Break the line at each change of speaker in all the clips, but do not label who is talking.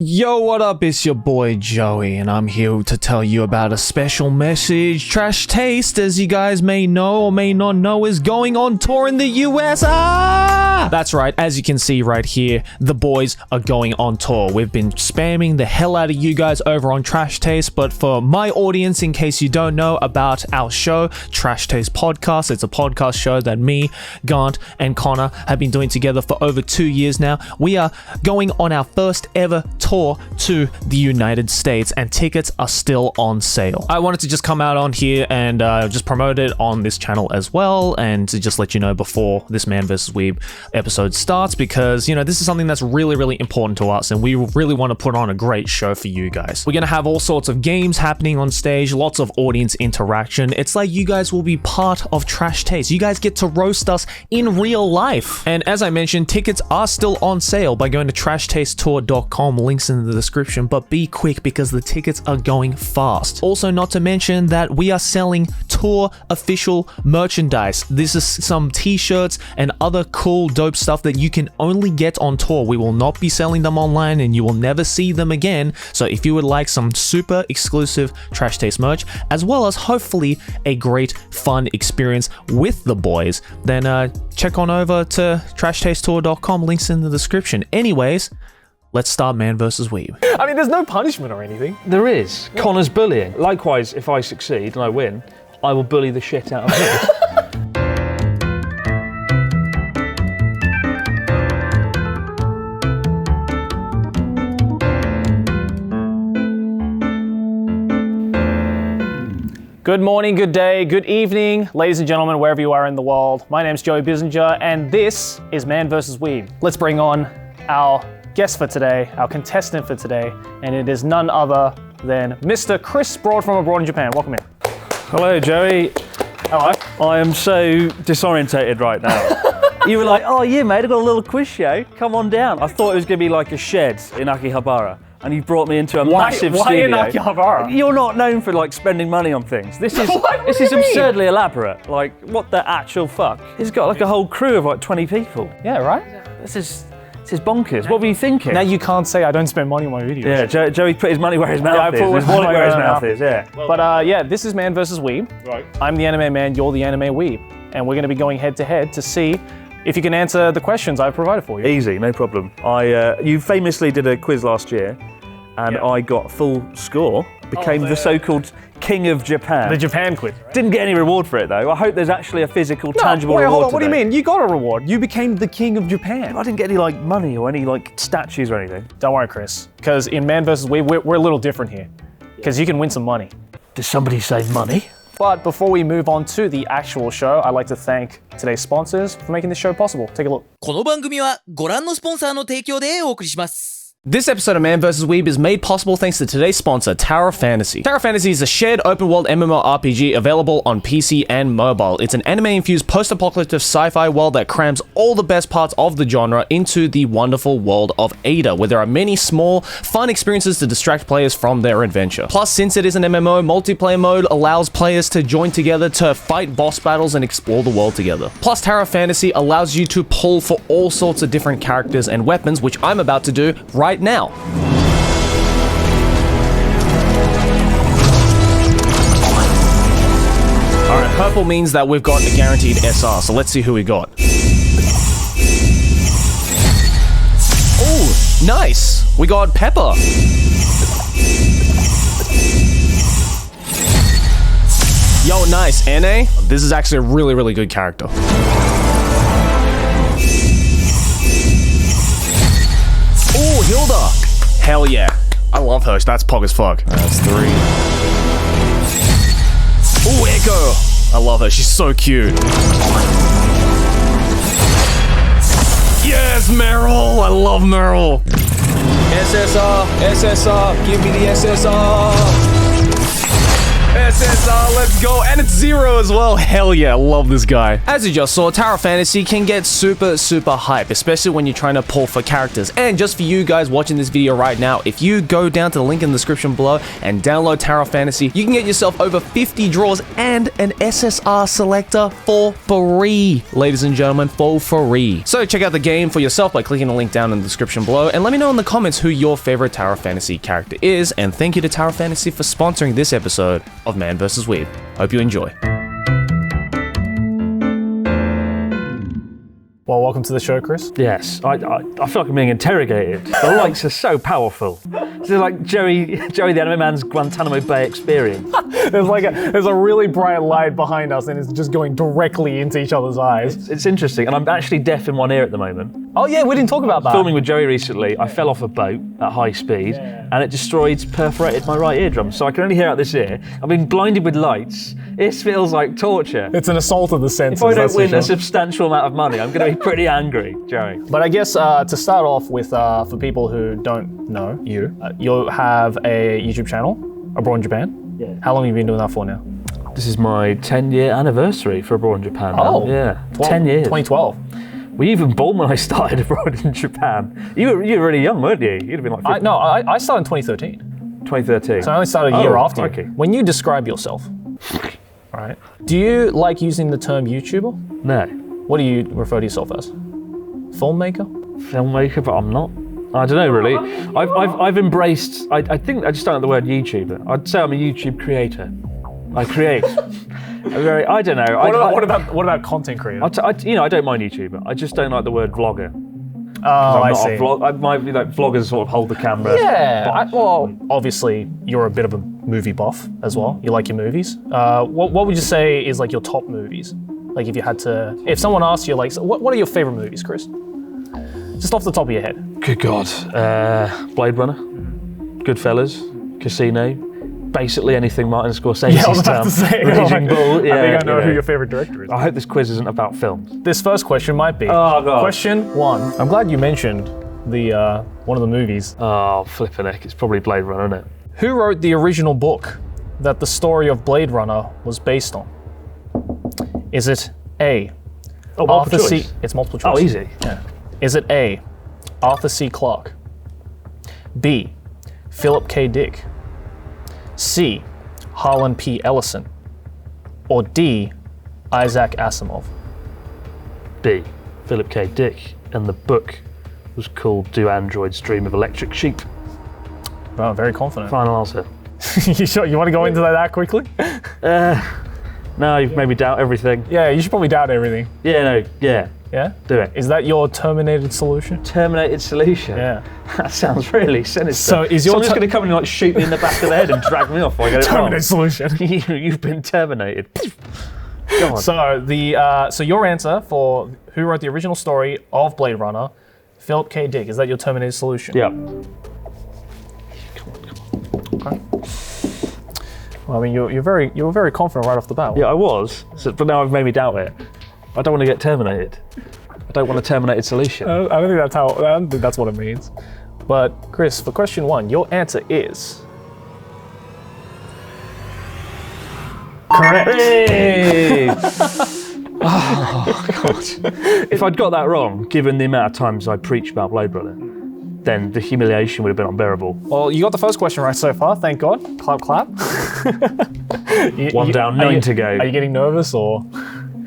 Yo, what up? It's your boy Joey, and I'm here to tell you about a special message. Trash Taste, as you guys may know or may not know, is going on tour in the US. That's right, as you can see right here, the boys are going on tour. We've been spamming the hell out of you guys over on Trash Taste, but for my audience, in case you don't know about our show, Trash Taste Podcast, it's a podcast show that me, Gaunt, and Connor have been doing together for over 2 years now. We are going on our first ever tour to the United States, and tickets are still on sale. I wanted to just come out on here and just promote it on this channel as well, and to just let you know before this Man vs. Weeb episode starts, because you know this is something that's really important to us, and we really want to put on a great show for you guys. We're gonna have all sorts of games happening on stage, lots of audience interaction. It's like you guys will be part of Trash Taste. You guys get to roast us in real life. And as I mentioned, tickets are still on sale by going to trashtastetour.com, links in the description, but be quick because the tickets are going fast. Also, not to mention that we are selling tour official merchandise. This is some t-shirts and other cool dope stuff that you can only get on tour. We will not be selling them online and you will never see them again. So if you would like some super exclusive Trash Taste merch, as well as hopefully a great fun experience with the boys, then check on over to trashtastetour.com, links in the description. Anyways, let's start Man vs. Weeb.
I mean, there's no punishment or anything.
There is. Yeah. Connor's bullying. Likewise, if I succeed and I win, I will bully the shit out of him.
Good morning, good day, good evening, ladies and gentlemen, wherever you are in the world. My name's Joey Bissinger, and this is Man vs. Weeb. Let's bring on our guest for today, our contestant for today, and it is none other than Mr. Chris Broad from abroad in Japan. Welcome in.
Hello, Joey.
Hello.
I am so disorientated right now. You were like, oh yeah, mate, I've got a little quiz show. Come on down. I thought it was going to be like a shed in Akihabara, and you brought me into a massive studio.
Why in Akihabara?
You're not known for like spending money on things. This is absurdly elaborate. Like, what the actual fuck? He's got like a whole crew of like 20 people.
Yeah, right?
This is bonkers. What were you thinking?
Now you can't say I don't spend money on my videos.
Yeah, Joey put his money where his mouth is. His wallet where his mouth is, yeah.
But yeah, this is Man vs. Weeb.
Right.
I'm the anime man, you're the anime weeb. And we're going to be going head to head to see if you can answer the questions I've provided for you.
Easy, no problem. You famously did a quiz last year, and I got full score. Became the so-called King of Japan.
The Japan quiz.
Didn't get any reward for it though. I hope there's actually a physical, tangible
wait,
reward
hold on. What do you
today.
mean? You got a reward. You became the King of Japan.
I didn't get any like money or any like statues or anything.
Don't worry, Chris. Because in Man vs. Weeb, we're a little different here. Because you can win some money.
Did somebody say money?
But before we move on to the actual show, I'd like to thank today's sponsors for making this show possible. Take a look.
この番組はご覧のスポンサーの提供でお送りします。
This episode of Man vs. Weeb is made possible thanks to today's sponsor, Tower Fantasy. Tower Fantasy is a shared open-world MMORPG available on PC and mobile. It's an anime-infused post-apocalyptic sci-fi world that crams all the best parts of the genre into the wonderful world of Ada, where there are many small, fun experiences to distract players from their adventure. Plus, since it is an MMO, multiplayer mode allows players to join together to fight boss battles and explore the world together. Plus, Tower Fantasy allows you to pull for all sorts of different characters and weapons, which I'm about to do right now. Alright, purple means that we've got a guaranteed SR, so let's see who we got. Oh, nice! We got Pepper. Yo, nice. NA? This is actually a really good character. Oh, Hilda! Hell yeah. I love her. That's pog as fuck. That's 3. Oh, Echo! I love her. She's so cute. Yes, Meryl! I love Meryl. SSR! SSR! Give me the SSR! SSR, let's go. And it's 0 as well. Hell yeah, love this guy. As you just saw, Tower Fantasy can get super hype, especially when you're trying to pull for characters. And just for you guys watching this video right now, if you go down to the link in the description below and download Tower Fantasy, you can get yourself over 50 draws and an SSR selector for free. Ladies and gentlemen, for free. So check out the game for yourself by clicking the link down in the description below and let me know in the comments who your favorite Tower Fantasy character is. And thank you to Tower Fantasy for sponsoring this episode of Man vs. Weeb. Hope you enjoy.
Well, welcome to the show, Chris.
Yes, I feel like I'm being interrogated. The lights are so powerful. It's like Joey the Anime Man's Guantanamo Bay experience.
There's a really bright light behind us and it's just going directly into each other's eyes.
It's interesting, and I'm actually deaf in one ear at the moment.
Oh yeah, we didn't talk about that.
Filming with Joey recently, I fell off a boat at high speed and it perforated my right eardrum, so I can only hear out this ear. I've been blinded with lights. This feels like torture.
It's an assault of the senses.
If I don't win a substantial amount of money, I'm going to be pretty angry, Joey.
But I guess to start off with, for people who don't know you, you have a YouTube channel abroad in Japan.
Yeah.
How long have you been doing that for now?
This is my 10-year anniversry for abroad in Japan now.
Oh,
yeah, 10 years. 2012. Were you even born when I started abroad in Japan? You were really young, weren't you? You'd have been like 15.
I started in 2013.
2013.
So I only started a year after
okay.
you. When you describe yourself, right? Do you like using the term YouTuber?
No.
What do you refer to yourself as? Filmmaker?
Filmmaker, but I'm not. I don't know really. I've embraced. I think I just don't like the word YouTuber. I'd say I'm a YouTube creator. I create. I don't know.
What about content creator?
I don't mind YouTuber. I just don't like the word vlogger.
Oh, I see.
Vloggers sort of hold the camera.
Yeah. Well, obviously you're a bit of a movie buff as well. You like your movies. What would you say is like your top movies? Like if someone asked you like, so what are your favorite movies, Chris? Just off the top of your head.
Good God. Blade Runner, Goodfellas, Casino, basically anything Martin Scorsese's
Yeah, I was about to say.
Raging Bull. Yeah,
I think I know who your favorite director is.
I hope this quiz isn't about films.
This first question might be.
Oh, God.
Question 1. I'm glad you mentioned the one of the movies.
Oh, flippin' heck, it's probably Blade Runner, isn't it?
Who wrote the original book that the story of Blade Runner was based on? Is it A?
Multiple choice.
It's multiple choice.
Oh, easy.
Yeah. Is it A, Arthur C. Clarke? B, Philip K. Dick? C, Harlan P. Ellison? Or D, Isaac Asimov?
B, Philip K. Dick, and the book was called Do Androids Dream of Electric Sheep?
Oh, very confident.
Final answer.
You sure? You want to go into that quickly?
No, you've made me doubt everything.
Yeah, you should probably doubt everything.
Yeah,
Yeah?
do it.
Is that your terminated solution?
Terminated solution?
Yeah.
That sounds really sinister.
So is your
Someone's going to come and like shoot me in the back of the head and drag me off while I get it wrong.
terminated solution?
You've been terminated. Go on.
So your answer for who wrote the original story of Blade Runner, Philip K. Dick, is that your terminated solution?
Yeah.
Okay. Well, I mean, you were very confident right off the bat.
Yeah, I was, but now I've made me doubt it. I don't want to get terminated. I don't want a terminated solution.
I don't think that's what it means. But Chris, for question 1, your answer is correct.
Hey! Oh, God. If I'd got that wrong, given the amount of times I preached about Blade Runner, then the humiliation would have been unbearable.
Well, you got the first question right so far, thank God. Clap, clap.
One down, 9 to go.
Are you getting nervous or?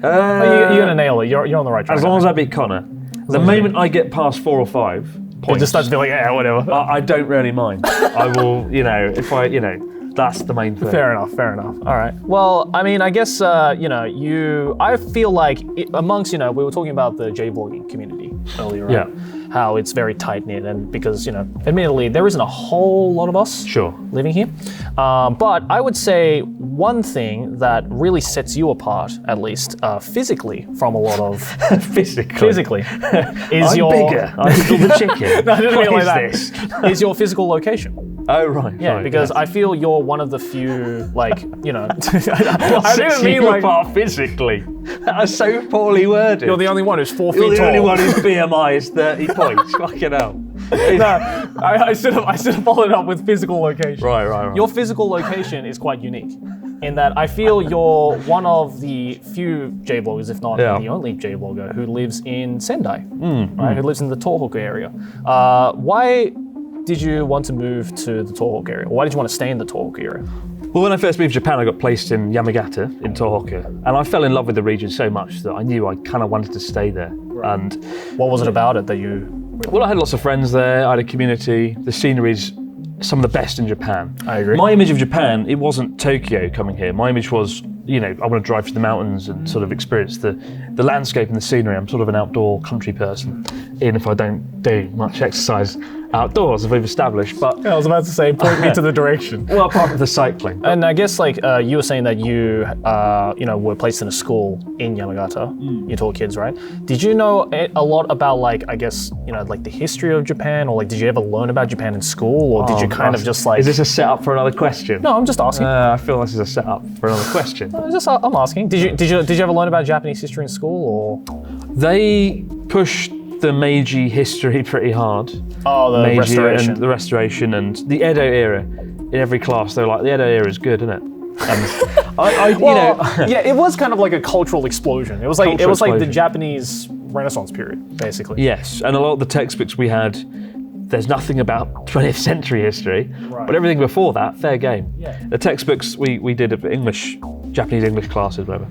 You're going to nail it. You're on the right track.
As long as I beat Connor. The moment I get past 4 or 5 points,
it just starts to be like, yeah, whatever.
I don't really mind. I will, that's the main thing.
Fair enough. All right. Well, I mean, I guess, I feel like amongst, we were talking about the J-vlogging community earlier, right?
Yeah.
How it's very tight-knit and because, admittedly, there isn't a whole lot of us living here. But I would say one thing that really sets you apart, at least physically, from a lot of... Physically. Is
I'm bigger. I'm the chicken.
No, I didn't mean like that.
This?
Is your physical location.
Oh, right.
Yeah,
right,
because I feel you're one of the few, I didn't mean like...
apart physically. That is so poorly worded.
You're the only one who's 4 feet tall.
You're the only one whose BMI is 30 points. Fucking hell.
No, I should have followed up with physical location.
Right.
Your physical location is quite unique. in that I feel you're one of the few J-bloggers, if not the only J-blogger, who lives in Sendai, right? Who lives in the Tohoku area. Why did you want to move to the Tohoku area? Or why did you want to stay in the Tohoku area?
Well, when I first moved to Japan, I got placed in Yamagata in Tohoku, and I fell in love with the region so much that I knew I kind of wanted to stay there. Right. And
what was it about it that you?
Well, I had lots of friends there. I had a community. The scenery's some of the best in Japan.
I agree.
My image of Japan, it wasn't Tokyo coming here. My image was, I want to drive through the mountains and sort of experience the landscape and the scenery. I'm sort of an outdoor country person, even if I don't do much exercise outdoors, as we've established. But
I was about to say, point me to the direction.
Well, apart from the cycling.
And I guess you were saying that you were placed in a school in Yamagata. You taught kids, right? Did you know a lot about the history of Japan, or did you ever learn about Japan in school, or did you kind of just
Is this a setup for another question?
No, I'm just asking.
I feel this is a setup for another question.
I'm asking. Did you ever learn about Japanese history in school, or?
They pushed the Meiji history pretty hard.
Oh, the
Meiji
restoration.
And the restoration and the Edo era. In every class, they're like, the Edo era is good, isn't it? And
it was kind of like a cultural explosion. It was like
Cultural
the
explosion.
Japanese Renaissance period, basically.
Yes, and a lot of the textbooks we had, there's nothing about 20th century history, but everything before that, fair game.
Yeah.
The textbooks we did of Japanese English classes, whatever,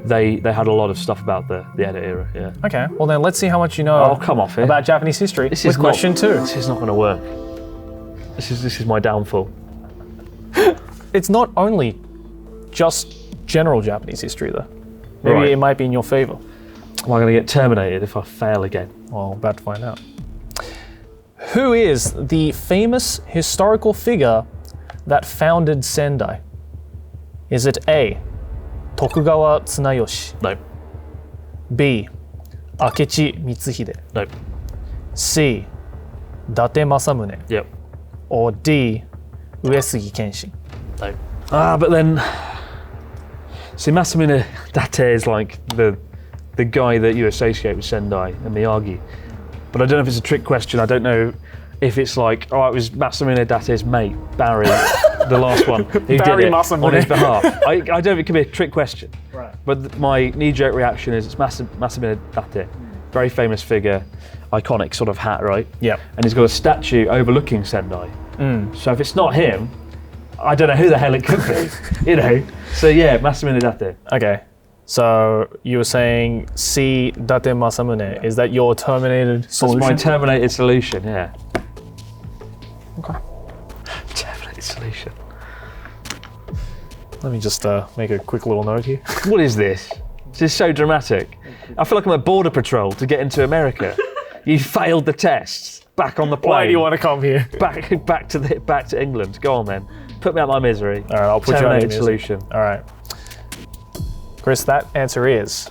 they had a lot of stuff about the Edo era, yeah.
Okay, well then let's see how much you know
come off it.
about Japanese history.
This is
question 2.
This is not going to work. This is my downfall.
It's not only just general Japanese history, though. Maybe it might be in your favor.
Am I going to get terminated if I fail again?
Well, about to find out. Who is the famous historical figure that founded Sendai? Is it A, Tokugawa Tsunayoshi?
No.
B, Akechi Mitsuhide?
No.
C, Date Masamune?
Yep.
Or D, Uesugi Kenshin?
No. But then, see, Masamune Date is like the guy that you associate with Sendai and Miyagi. But I don't know if it's a trick question. I don't know if it's like, it was Masamune Date's mate, Barry, the last one, who
Barry
did it
Masamune.
on his behalf. I don't know if it could be a trick question.
Right.
But my knee-jerk reaction is it's Masamune Date, very famous figure, iconic sort of hat, right?
Yep.
And he's got a statue overlooking Sendai. So if it's not him, I don't know who the hell it could be, So yeah, Masamune Date.
Okay. So you were saying C, Date Masamune. Is that your terminated solution?
That's my terminated solution, yeah.
Okay.
Terminated solution.
Let me just make a quick little note here.
What is this? This is so dramatic. I feel like I'm at Border Patrol to get into America. You failed the tests. Back on the plane.
Why do you want to come here?
Back to England. Go on then. Put me out my misery.
All right, I'll put you out of your misery.
Solution.
All right. Chris, that answer is...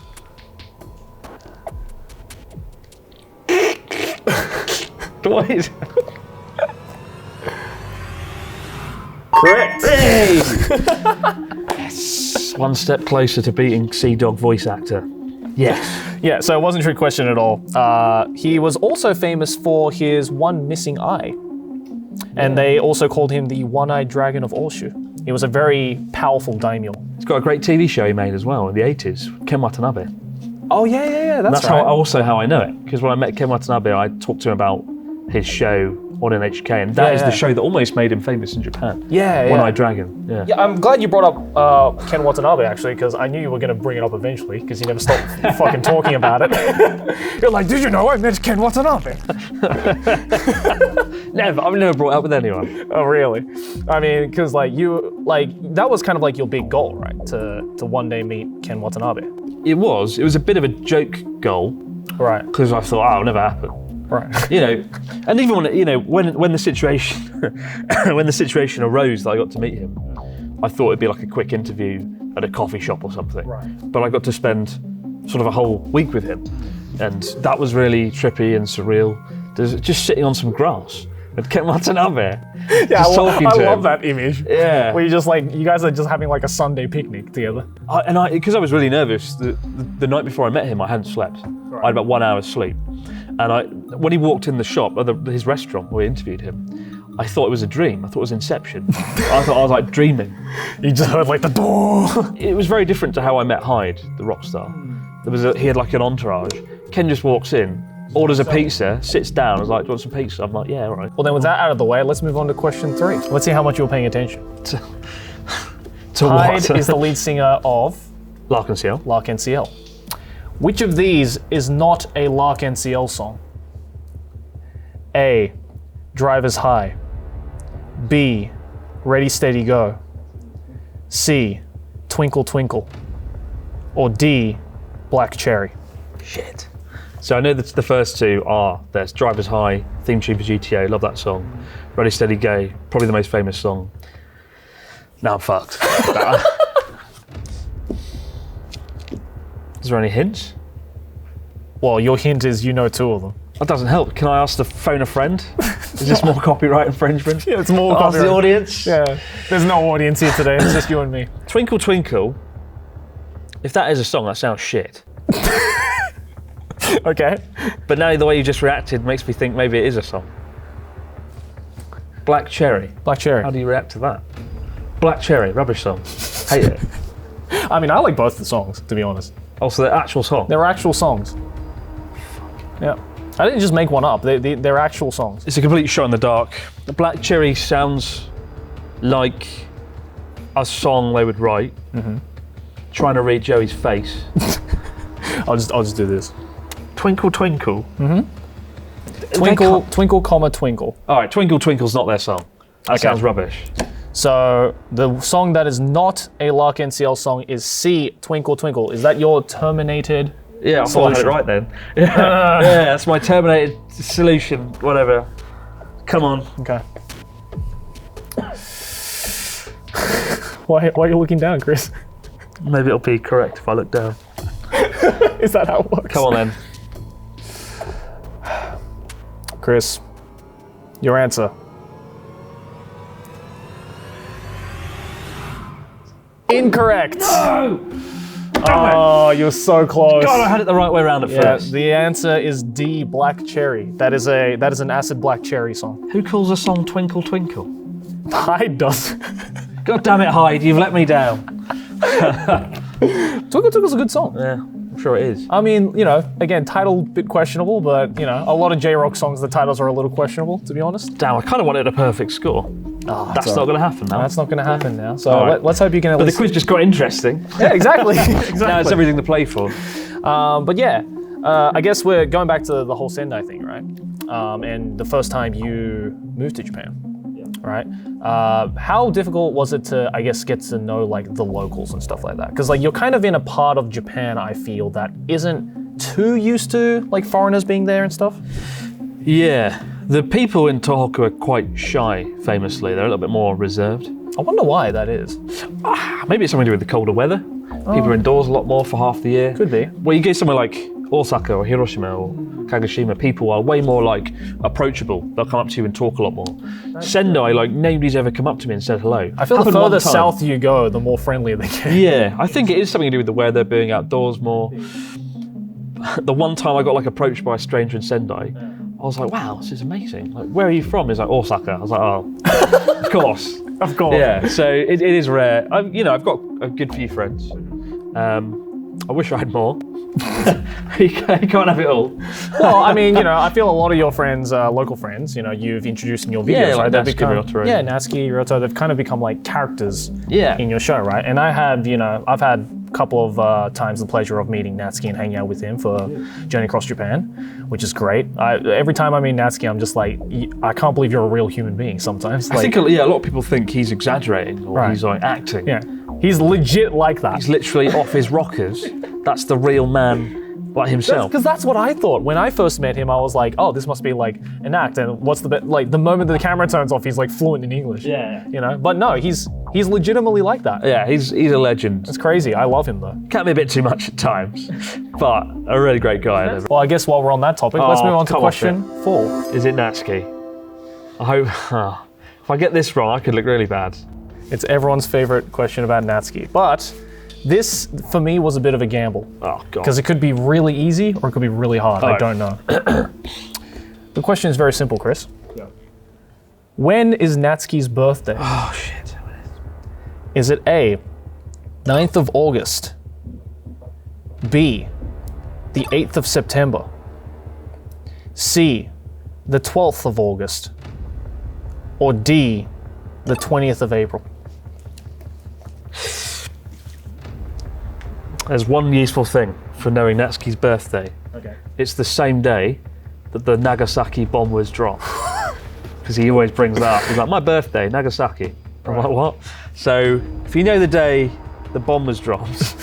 What is
Correct.
Hey! Yes. One step closer to beating Sea Dog voice actor. Yes.
Yeah, so it wasn't a trick question at all. He was also famous for his one missing eye. And they also called him the One-Eyed Dragon of Oshu. He was a very powerful daimyo.
He's got a great TV show he made as well in the 80s, Ken Watanabe.
Oh, yeah, that's right.
That's how I know it, because when I met Ken Watanabe, I talked to him about his show on NHK, and that is the show that almost made him famous in Japan.
One-Eyed
Dragon.
Yeah, I'm glad you brought up Ken Watanabe, actually, because I knew you were going to bring it up eventually, because you never stopped fucking talking about it. You're like, did you know I met Ken Watanabe?
Never. I've never brought it up with anyone.
Oh, really? I mean, because that was kind of like your big goal, right? To one day meet Ken Watanabe.
It was a bit of a joke goal.
Right.
Because I thought, it'll never happen.
Right.
And even when the situation when the situation arose that I got to meet him, I thought it'd be like a quick interview at a coffee shop or something.
Right.
But I got to spend sort of a whole week with him, and that was really trippy and surreal. Just sitting on some grass with Ken Watanabe.
Yeah, I
I
love that image.
Yeah.
Where you guys are just having like a Sunday picnic together.
Because I was really nervous, the night before I met him, I hadn't slept.
Right.
I had about 1 hour's sleep. And when he walked in the shop, his restaurant where we interviewed him, I thought it was a dream. I thought it was Inception. I thought I was like dreaming.
You just heard like the door.
It was very different to how I met Hyde, the rock star. He had like an entourage. Ken just walks in, orders a pizza, sits down. I was like, "Do you want some pizza?" I'm like, "Yeah, all right."
Well, then with that out of the way, let's move on to question 3. Let's see how much you were paying attention.
To
Hyde
what?
is the lead singer of
Lark and CL.
Lark NCL. Which of these is not a Lark NCL song? A. Driver's High. B. Ready, Steady, Go. C. Twinkle, Twinkle. Or D. Black Cherry.
Shit. So I know that the first two are, there's Driver's High, theme tune for GTA, love that song. Ready, Steady, Go, probably the most famous song. Now I'm fucked. Is there any hints?
Well, your hint is you know 2 of them.
That doesn't help. Can I ask to phone a friend? Is this more copyright infringement?
Yeah, it's more
Ask
copyright.
the audience?
Yeah, there's no audience here today, it's just you and me.
Twinkle Twinkle, if that is a song, that sounds shit.
Okay.
But now the way you just reacted makes me think maybe it is a song. Black Cherry.
Black Cherry.
How do you react to that? Black Cherry, rubbish song. Hate it.
I mean, I like both the songs, to be honest.
Also, the actual song.
They're actual songs. Yeah. I didn't just make one up, they're actual songs.
It's a complete shot in the dark. The Black Cherry sounds like a song they would write. Trying to read Joey's face.
I'll just do this.
Twinkle Twinkle.
Twinkle, twinkle, comma, twinkle.
All right, Twinkle Twinkle's not their song. That sounds rubbish.
So the song that is not a Lark NCL song is C, Twinkle, Twinkle. Is that your terminated
Yeah, I thought I had it right then. Yeah, that's my terminated solution, whatever. Come on.
Okay. Why are you looking down, Chris?
Maybe it'll be correct if I look down.
Is that how it works?
Come on then.
Chris, your answer. Incorrect.
No!
Oh, you're so close.
God, I had it the right way around at
Yeah,
first.
the answer is D, Black Cherry. That is an acid Black Cherry song.
Who calls a song Twinkle Twinkle?
Hyde does.
God damn it, Hyde, you've let me down.
Twinkle Twinkle's a good song.
Yeah, I'm sure it is.
I mean, you know, again, title bit questionable, but you know, a lot of J-Rock songs, the titles are a little questionable, to be honest.
Damn, I kind of wanted a perfect score. That's not going to happen now.
That's not going to happen now. So
All right.
let's hope you can at
But the
least...
quiz just got interesting.
Yeah, exactly. Exactly.
Now it's everything to play for.
But yeah, I guess we're going back to the whole Sendai thing, right? And the first time you moved to Japan, right? How difficult was it to, I guess, get to know like the locals and stuff like that? Because like you're kind of in a part of Japan, I feel, that isn't too used to like foreigners being there and stuff.
Yeah, the people in Tohoku are quite shy, famously. They're a little bit more reserved.
I wonder why that is.
Maybe it's something to do with the colder weather. People are indoors a lot more for half the year.
Could be.
Well, you go somewhere like Osaka or Hiroshima or Kagoshima, people are way more like approachable. They'll come up to you and talk a lot more. Sendai, like nobody's ever come up to me and said hello.
I feel the
Happened one
further
time.
south you go, the more friendly they get.
Yeah, I think it is something to do with the weather, being outdoors more. The one time I got like approached by a stranger in Sendai, I was like, wow, this is amazing. Like, where are you from? He's like, Osaka. I was like, oh, of course.
Of course.
Yeah, so it is rare. I've got a good few friends. I wish I had more. You can't have it all.
Well, I mean, you know, I feel a lot of your friends, local friends, you know, you've introduced in your videos,
Yeah,
right?
like
They've
Natsuki,
become,
Ryota.
yeah, Natsuki, Ryota, they've kind of become like characters
Yeah.
in your show, right? And I have, you know, I've had a couple of times the pleasure of meeting Natsuki and hanging out with him for Journey Across Japan, which is great. Every time I meet Natsuki, I'm just like, I can't believe you're a real human being sometimes.
I think a lot of people think he's exaggerating or
Right.
he's like acting.
yeah, he's legit like that.
He's literally off his rockers. That's the real man like himself.
Because that's what I thought. When I first met him, I was like, oh, this must be like an act. And what's the like the moment the camera turns off, he's like fluent in English.
Yeah.
You know? But no, he's legitimately like that.
Yeah, he's a legend.
It's crazy. I love him though.
Can be a bit too much at times, but a really great guy.
Well, I guess while we're on that topic, let's move on to
come off
question 4.
Is it Natsuki? I hope. If I get this wrong, I could look really bad.
It's everyone's favorite question about Natsuki. But this, for me, was a bit of a gamble.
Oh, God.
Because it could be really easy or it could be really hard. I
Oh.
don't know. The question is very simple, Chris.
Yeah.
When is Natsuki's birthday?
Oh shit.
Is it A, 9th of August, B, the 8th of September, C, the 12th of August, or D, the 20th of April?
There's one useful thing for knowing Natsuki's birthday.
Okay.
It's the same day that the Nagasaki bomb was dropped. Because he always brings that up. He's like, my birthday, Nagasaki. I'm like, what? So, if you know the day the bomb was dropped,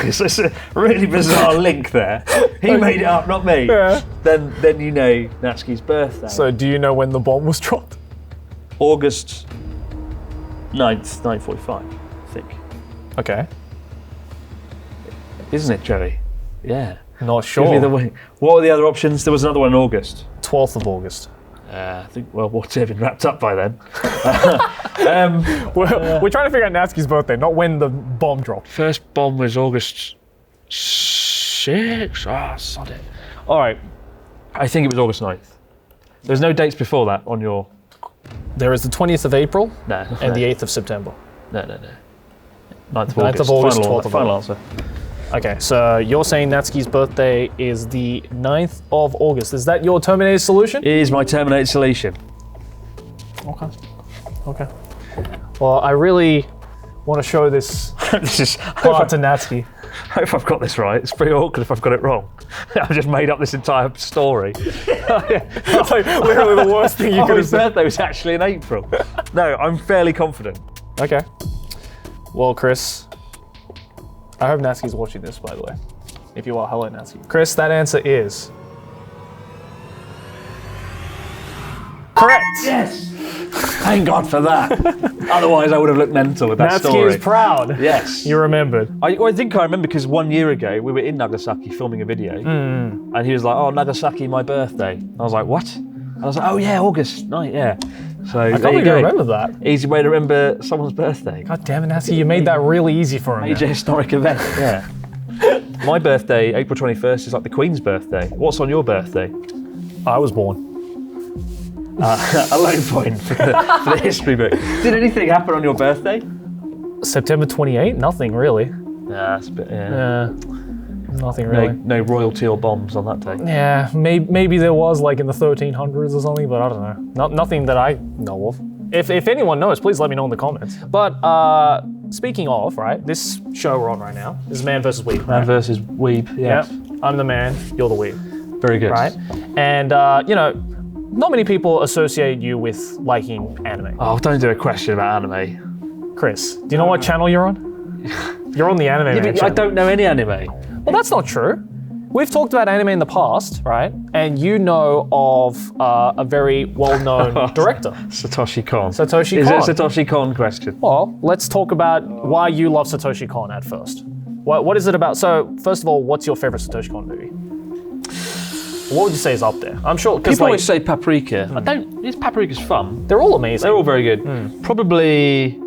it's a really bizarre link there. He made it up, not me.
Yeah.
Then you know Natsuki's birthday.
So do you know when the bomb was dropped?
August 9th, 9:45, I think.
Okay.
Isn't it, Joey? Yeah.
Not
Give me
sure.
the way. What were the other options? There was another one in August.
12th of August.
I think World War II had been wrapped up by then.
We're trying to figure out Natsuki's birthday, not when the bomb dropped.
First bomb was August 6th. Ah, sod it. All right. I think it was August 9th. There's no dates before that on your...
There is the 20th of April
No.
and the 8th of September.
No. 9th of
9th
August.
of August,
Final,
12th of
final
August.
answer.
Okay, so you're saying Natsuki's birthday is the 9th of August. Is that your terminated solution?
It is my terminated solution.
Okay. Well, I really want to show this
This is...
part to Natsuki.
I hope I've got this right. It's pretty awkward if I've got it wrong. I've just made up this entire story.
That's like literally the worst thing you could have
His
said.
birthday was actually in April. No, I'm fairly confident.
Okay. Well, Chris, I hope Natsuki's watching this, by the way. If you are, hello, Natsuki. Chris, that answer is... correct!
Yes! Thank God for that. Otherwise, I would have looked mental with that
Natsuki
story.
is proud.
Yes.
You remembered.
I think I remember because 1 year ago we were in Nagasaki filming a video, and he was like, "Oh, Nagasaki, my birthday." I was like, "What?" And I was like, "Oh yeah, August 9th, yeah." So
I
there
can't
you
even
go.
remember that.
Easy way to remember someone's birthday.
God damn it, Natsuki, you made that really easy for him.
Major historic event. Yeah. My birthday, April 21st, is like the Queen's birthday. What's on your birthday?
I was born.
A low point for the history book. Did anything happen on your birthday?
September 28th? Nothing really.
Nah, that's a bit. Yeah.
Nothing really.
No royalty or bombs on that day.
Yeah, maybe there was like in the 1300s or something, but I don't know. Nothing that I know of. If anyone knows, please let me know in the comments. But speaking of, right, this show we're on right now is Man vs. Weeb.
Man versus Weeb. Yeah.
Yep. I'm the man, you're the weeb.
Very good.
Right? And, not many people associate you with liking anime.
Oh, don't do a question about anime.
Chris, do you know what channel you're on? You're on the Anime Man
I
channel.
don't know any anime.
Well, that's not true. We've talked about anime in the past, right? And you know of a very well-known director.
Satoshi Khan.
Satoshi
Is
Khan.
it a Satoshi Khan question?
Well, let's talk about why you love Satoshi Khan at first. What is it about? So, first of all, what's your favorite Satoshi Khan movie? What would you say is up there? I'm sure, because
People always say Paprika. Paprika's fun.
they're all amazing.
They're all very good. Probably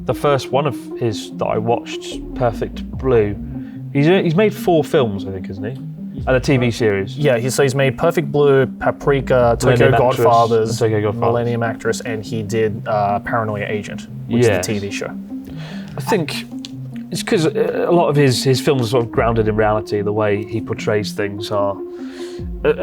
the first one of his that I watched, Perfect Blue. He's made 4 films, I think, hasn't he? And a TV series.
Yeah, he's made Perfect Blue, Paprika, Tokyo
Millennium Actress,
Godfathers,
and Tokyo Godfathers.
Millennium Actress, and he did Paranoia Agent, which
Yes.
is the TV show.
I think it's because a lot of his films are sort of grounded in reality. The way he portrays things are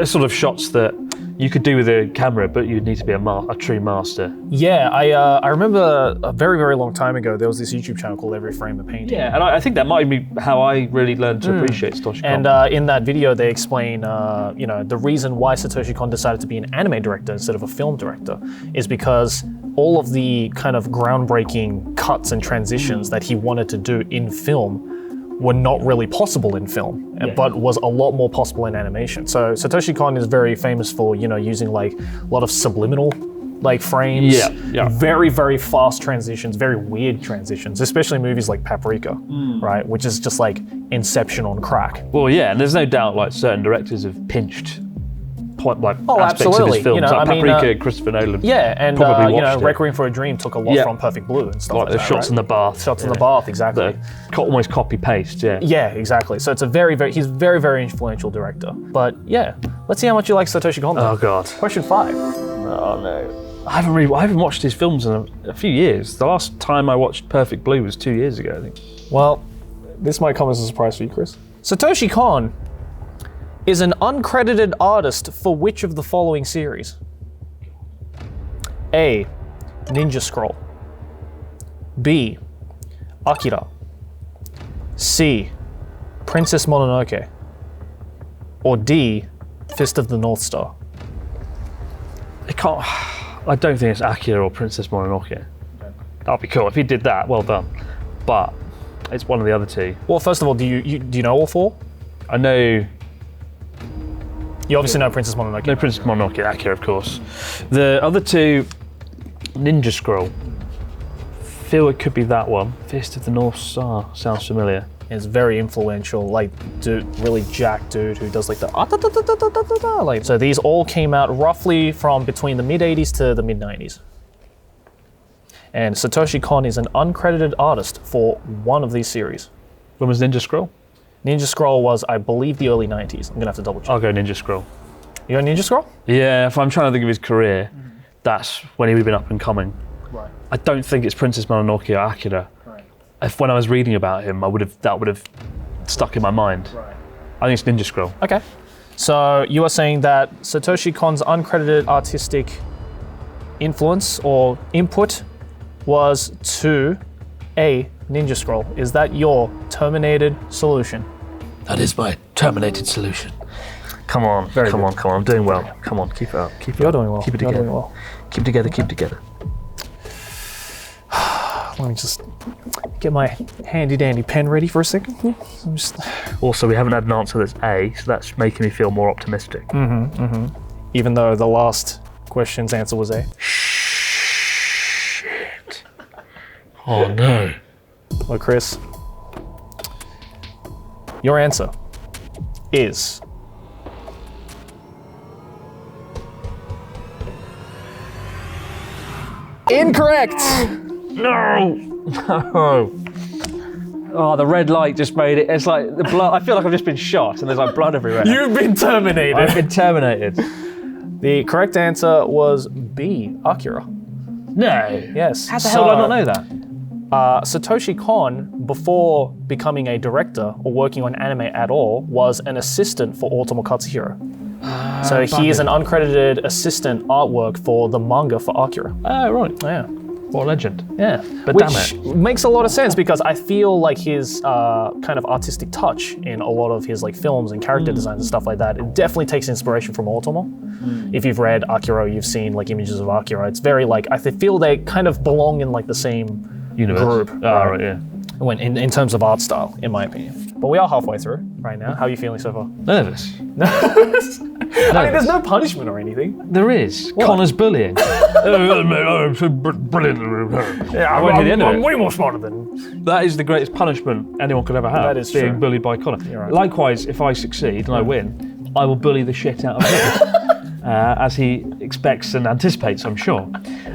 sort of shots that you could do with a camera, but you'd need to be a true master.
Yeah, I remember a very, very long time ago, there was this YouTube channel called Every Frame a Painting.
Yeah, and I think that might be how I really learned to appreciate Satoshi Khan.
And in that video, they explain, the reason why Satoshi Kon decided to be an anime director instead of a film director is because all of the kind of groundbreaking cuts and transitions that he wanted to do in film were not really possible in film, but was a lot more possible in animation. So Satoshi Kon is very famous for, using like a lot of subliminal like frames, very, very fast transitions, very weird transitions, especially movies like Paprika, right? Which is just like Inception on crack.
Well, yeah, and there's no doubt like certain directors have pinched aspects
absolutely.
of his films. Like Paprika, Christopher Nolan.
Yeah, and
probably watched it.
Requiem for a Dream took a lot from Perfect Blue and stuff like
the
that,
shots
right?
in the bath.
Shots in the bath, exactly.
Almost copy paste, yeah.
Yeah, exactly. So it's a he's very, very influential director. But yeah, let's see how much you like Satoshi Kon.
Oh God.
Question 5.
Oh no. I haven't watched his films in a few years. The last time I watched Perfect Blue was 2 years ago, I think.
Well, this might come as a surprise for you, Chris. Satoshi Khan is an uncredited artist for which of the following series? A. Ninja Scroll. B. Akira. C. Princess Mononoke. Or D. Fist of the North Star.
I don't think it's Akira or Princess Mononoke. That'd be cool. If he did that, well done. But it's one of the other two.
Well, first of all, do you know all four?
I know.
You obviously know Princess Mononoke.
No, Princess Mononoke, Akira, of course. The other two, Ninja Scroll. Feel it could be that one. Fist of the North Star sounds familiar.
Is very influential, like dude, really jacked dude who does like the like. So these all came out roughly from between the mid 80s to the mid 90s. And Satoshi Khan is an uncredited artist for one of these series.
When was Ninja Scroll?
Ninja Scroll was, I believe, the early 90s. I'm gonna have to double check.
I'll go Ninja Scroll.
You got Ninja Scroll?
Yeah, if I'm trying to think of his career, that's when he would have been up and coming.
Right.
I don't think it's Princess Mononoke or Akira.
Right.
If when I was reading about him, that would have stuck in my mind.
Right.
I think it's Ninja Scroll.
Okay. So you are saying that Satoshi Kon's uncredited artistic influence or input was to A, Ninja Scroll. Is that your terminated solution?
That is my terminated solution. Come on, come on. I'm doing well. Come on, keep it up.
You're doing well.
Keep it
You're
together.
doing well.
Keep it together, keep it together.
Let me just get my handy dandy pen ready for a second.
Also, we haven't had an answer that's A, so that's making me feel more optimistic.
Even though the last question's answer was A.
Shit. Oh no.
Well, Chris, your answer is incorrect.
No. Oh, the red light just made it. It's like the blood. I feel like I've just been shot and there's like blood everywhere.
You've been terminated.
I've been terminated.
The correct answer was B, Akira.
No.
Yes.
How the hell did I not know that?
Satoshi Kon, before becoming a director or working on anime at all, was an assistant for Otomo Katsuhiro. So he is an uncredited assistant artwork for the manga for Akira.
Oh, right.
Yeah.
What a legend.
Yeah.
But
Which
damn it.
makes a lot of sense because I feel like his kind of artistic touch in a lot of his like films and character designs and stuff like that, it definitely takes inspiration from Otomo. If you've read Akira, you've seen like images of Akira. It's very like, I feel they kind of belong in like the same
Universe.
group.
Right, yeah.
When in terms of art style, in my opinion. But we are halfway through right now. How are you feeling so far?
Nervous.
I mean, there's no punishment or anything.
There is. Connor's bullying. I'm so brilliant.
Yeah,
I won't hear the end of
I'm
it.
way more smarter than.
That is the greatest punishment anyone could ever have.
That is
being
true.
bullied by Connor.
You're right.
Likewise, if I succeed and I win, I will bully the shit out of him, as he expects and anticipates, I'm sure.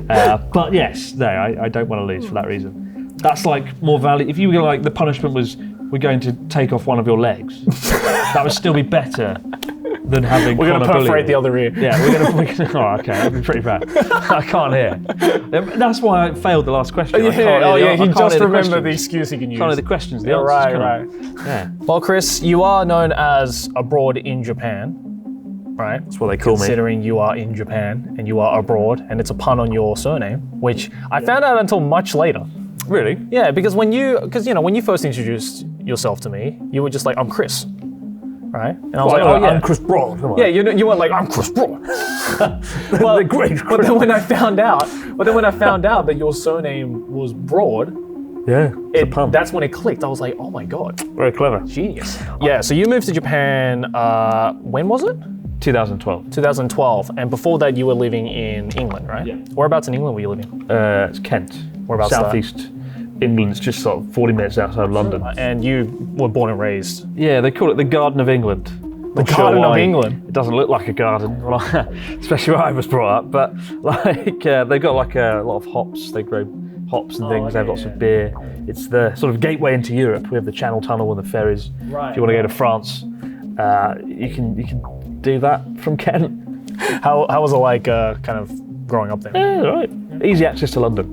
But yes, no, I don't want to lose for that reason. That's like more value. If you were like the punishment was we're going to take off one of your legs, that would still be better than having.
We're going to
Connor
perforate
bully
the other ear.
Yeah, we're gonna. Oh, okay, that'd be pretty bad. I can't hear. That's why I failed the last question. I can't hear
he
I can't
just
hear
remembered the
questions.
excuse he can use.
Can't hear the questions. The
Yeah,
answers,
right.
can I? Yeah,
Well, Chris, you are known as abroad in Japan, right?
that's what they call me.
Considering you are in Japan and you are abroad, and it's a pun on your surname, which I found out until much later.
Really?
Yeah, because when you first introduced yourself to me, you were just like, I'm Chris, right? And I was like, oh yeah,
I'm Chris Broad. Come on.
yeah, you weren't like, I'm Chris Broad. Well,
The great
but then when I found out that your surname was Broad,
Yeah, it's a pun.
that's when it clicked. I was like, oh my god,
Very clever.
genius. Yeah, so you moved to Japan. When was it?
2012.
2012, and before that you were living in England, right?
Yeah.
Whereabouts in England were you living?
It's Kent.
Whereabouts that?
Southeast England. It's just sort of 40 minutes outside of London.
And you were born and raised.
Yeah, they call it the Garden of England.
The Garden of England.
It doesn't look like a garden, especially where I was brought up. But like they've got like a lot of hops. They grow hops and things. They have lots of beer. It's the sort of gateway into Europe. We have the Channel Tunnel and the ferries.
Right.
If you want to go to France, you can do that from Kent.
How was it like kind of growing up there.
Yeah, right. Easy access to London.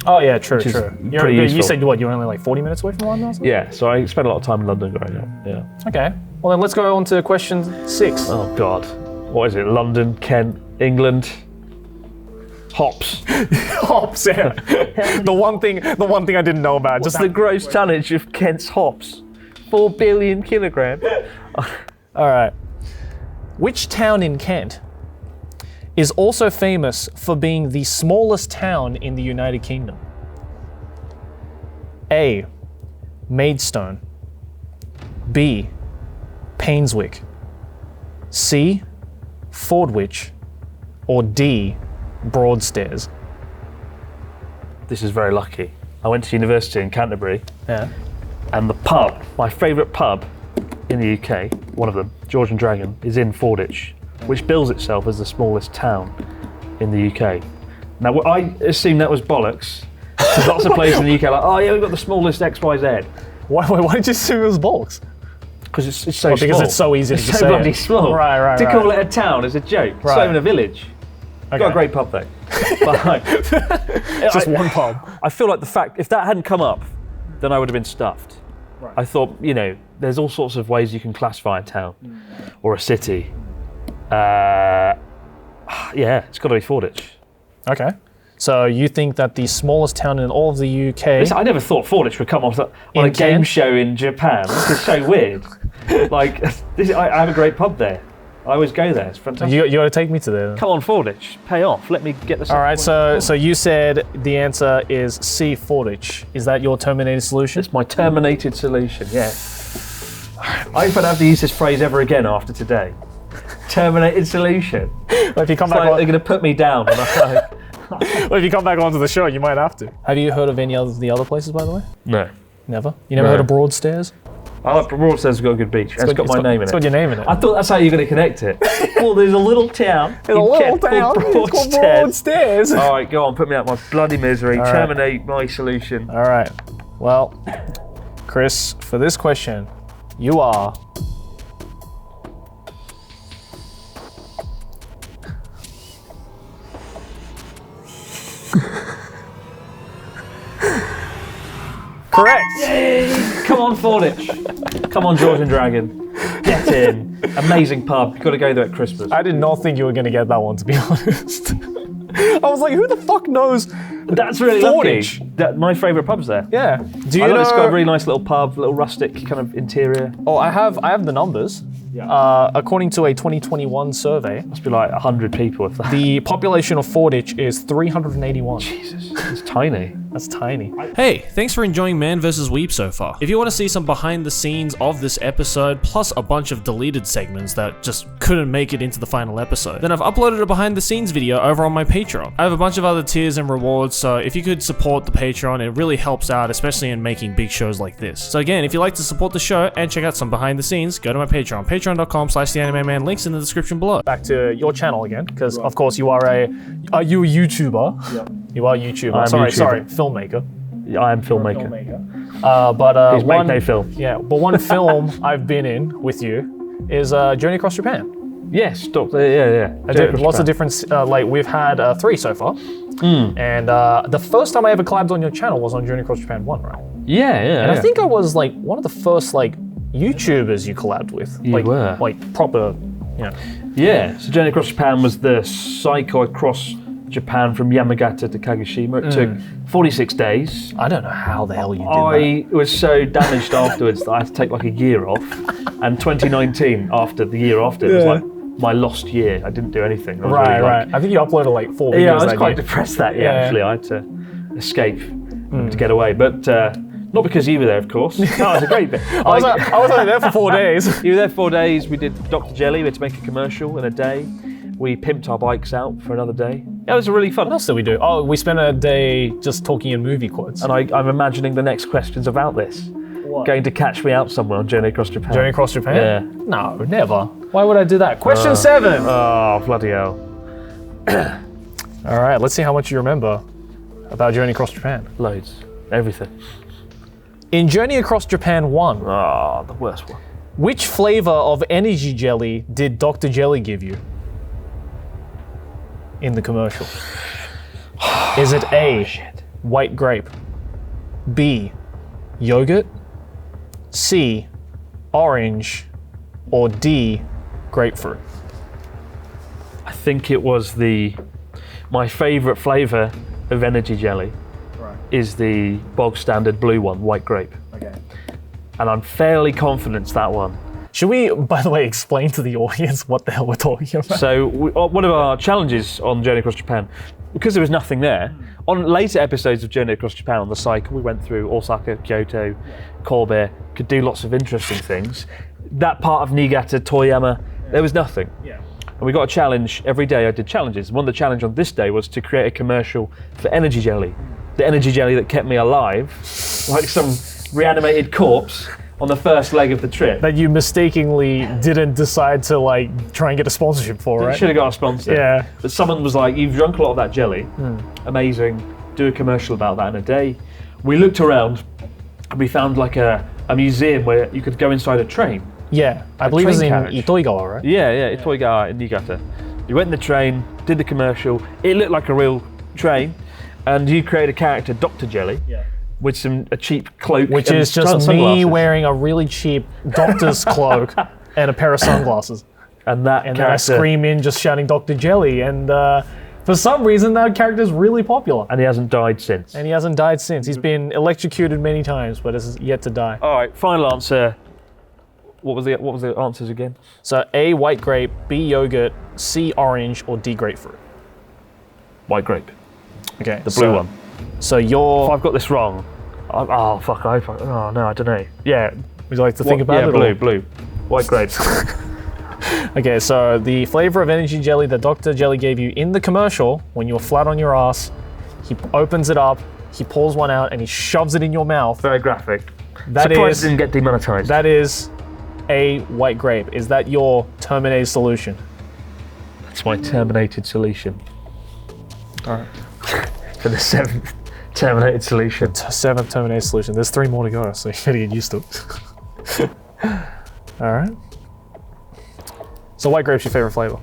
Oh yeah, true,
Which is
true.
pretty
You
useful.
said what? You're only like 40 minutes away from London or something?
Yeah, so I spent a lot of time in London growing up. Yeah.
Okay. Well then let's go on to question 6.
Oh God, what is it? London, Kent, England, hops.
Hops, yeah. the one thing I didn't know about.
What's the gross tonnage of Kent's hops? 4 billion kilograms.
All right. Which town in Kent is also famous for being the smallest town in the United Kingdom? A. Maidstone. B. Painswick. C. Fordwich. Or D. Broadstairs.
This is very lucky. I went to university in Canterbury,
Yeah.
and the pub, my favourite pub in the UK, one of them, George and Dragon, is in Fordwich, which bills itself as the smallest town in the UK. Now, I assume that was bollocks. There's lots of places in the UK like, oh yeah, we've got the smallest XYZ.
Why did you assume it was Bolks?
Because it's so small.
Because it's so easy to
It's
say
so bloody
it.
small.
Right.
To call it a town is a joke. It's not
Right.
even a village.
Okay.
Got a great pub though. But,
Just one pub.
I feel like the fact, if that hadn't come up, then I would have been stuffed.
Right.
I thought, there's all sorts of ways you can classify a town or a city. Yeah, it's got to be Fordwich.
Okay. So you think that the smallest town in all of the UK...
Listen, I never thought Fordwich would come on
In
a game
Kent?
show in Japan. This is so weird. Like, I have a great pub there. I always go there. It's fantastic.
You got to take me to there.
Come on, Fordwich. Pay off. Let me get this.
All right, so you said the answer is C, Fordwich. Is that your terminated solution?
It's my terminated solution, yeah. I don't have to use this phrase ever again after today. Terminated solution.
Well, if you come
It's
back
like they're going to put me down.
well, if you come back onto the show, you might have to. Have you heard of any of the other places, by the way?
No.
Never? You never
No.
heard of Broadstairs?
I like Broadstairs has got a good beach. It's got my name in it.
It's got your name in it.
I thought that's how you're going to connect it. Well, there's a little town.
It's a little town. It's called Broadstairs.
All right, go on, put me out my bloody misery.
right.
Terminate my solution.
All right. Well, Chris, for this question, you are... Correct.
Come on, Fordwich. Come on, George and Dragon. Get in. Amazing pub. You've got to go there at Christmas.
I did not think you were going to get that one, to be honest. I was like, who the fuck knows?
That's really
Fordwich.
lucky. My favourite pub's there.
Yeah. Do you
I
know?
like it's got a really nice little pub, little rustic kind of interior.
Oh, I have the numbers.
Yeah.
According to a 2021 survey,
Must be like 100 people if that.
the population of Fordwich is 381.
Jesus, it's tiny.
That's tiny.
Hey, thanks for enjoying Man vs. Weeb so far. If you want to see some behind the scenes of this episode, plus a bunch of deleted segments that just couldn't make it into the final episode, then I've uploaded a behind the scenes video over on my Patreon. I have a bunch of other tiers and rewards, so if you could support the Patreon, it really helps out, especially in making big shows like this. So again, if you'd like to support the show and check out some behind the scenes, go to my Patreon, patreon.com/theanimeman, links in the description below.
Back to your channel again, because of course you are a YouTuber? Yep. You are a YouTuber.
I'm
Sorry,
YouTuber.
filmmaker.
I am filmmaker.
But
He's make no film.
Yeah, but one film I've been in with you is Journey Across Japan.
Yes, Doctor. Yeah.
I did lots of different. We've had 3 so far, and the first time I ever collabed on your channel was on Journey Across Japan 1, right?
Yeah.
And I think I was like one of the first YouTubers you collabed with.
You were.
Like proper,
Yeah. So Journey Across Japan was the cycle across Japan from Yamagata to Kagoshima. It took 46 days.
I don't know how the hell you did that.
I was so damaged afterwards that I had to take like a year off. And 2019, after the year after, it was like my lost year. I didn't do anything. I was really,
Right. I think you uploaded like 4 videos.
Yeah, I was
that
quite
year.
depressed that year, actually. I had to escape to get away. But not because you were there, of course. No, it was a great bit.
I was only there for 4 days.
You were there 4 days. We did Dr. Jelly. We had to make a commercial in a day. We pimped our bikes out for another day. It was really fun.
What else did we do? Oh, we spent a day just talking in movie quotes.
And I'm imagining the next question's about this.
What?
Going to catch me out somewhere on Journey Across Japan.
Journey Across Japan?
Yeah.
No, never. Why would I do that? Question 7.
Oh, bloody hell.
All right, let's see how much you remember about Journey Across Japan.
Loads. Everything.
In Journey Across Japan 1,
Oh, the worst one.
which flavor of energy jelly did Dr. Jelly give you? in the commercial? Is it A, white grape, B, yogurt, C, orange, or D, grapefruit?
I think it was my favourite flavour of energy jelly is the bog standard blue one, white grape.
Okay.
And I'm fairly confident it's that one.
Should we, by the way, explain to the audience what the hell we're talking about?
So one of our challenges on Journey Across Japan, because there was nothing there, on later episodes of Journey Across Japan on the cycle, we went through Osaka, Kyoto, Kobe, could do lots of interesting things. That part of Niigata, Toyama, there was nothing.
Yeah.
And we got a challenge every day. I did challenges. One of the challenge on this day was to create a commercial for energy jelly. The energy jelly that kept me alive, like some reanimated corpse on the first leg of the trip.
That you mistakenly didn't decide to like try and get a sponsorship for, right?
Should have got a sponsor.
Yeah.
But someone was like, "You've drunk a lot of that jelly. Amazing. Do a commercial about that in a day." We looked around and we found like a museum where you could go inside a train.
Yeah, I believe it's in
carriage.
Itoigawa, right?
Yeah, Itoigawa in Niigata. You went in the train, did the commercial. It looked like a real train, and you create a character, Dr. Jelly, with a cheap cloak,
Which is just me wearing a really cheap doctor's cloak and a pair of sunglasses.
And then
I scream in just shouting Dr. Jelly, and for some reason that character's really popular.
And he hasn't died since.
And he hasn't died since. He's been electrocuted many times, but is yet to die.
All right, final answer. What was the answers again?
So A, white grape, B, yogurt, C, orange, or D, grapefruit.
White grape.
Okay.
The blue one.
So you're...
If I've got this wrong, oh no, I don't know. Yeah.
Would you like to think about it?
Yeah, blue. White grape.
Okay, so the flavor of energy jelly that Dr. Jelly gave you in the commercial, when you were flat on your ass, he opens it up, he pulls one out, and he shoves it in your mouth.
Very graphic.
That
Surprised
is...
it didn't get demonetized.
That is a white grape. Is that your terminated solution?
That's my terminated solution.
All right.
For the 7th terminated solution.
7th terminated solution. There's 3 more to go, so you gotta get used to it. All right. So white grape's your favorite flavor?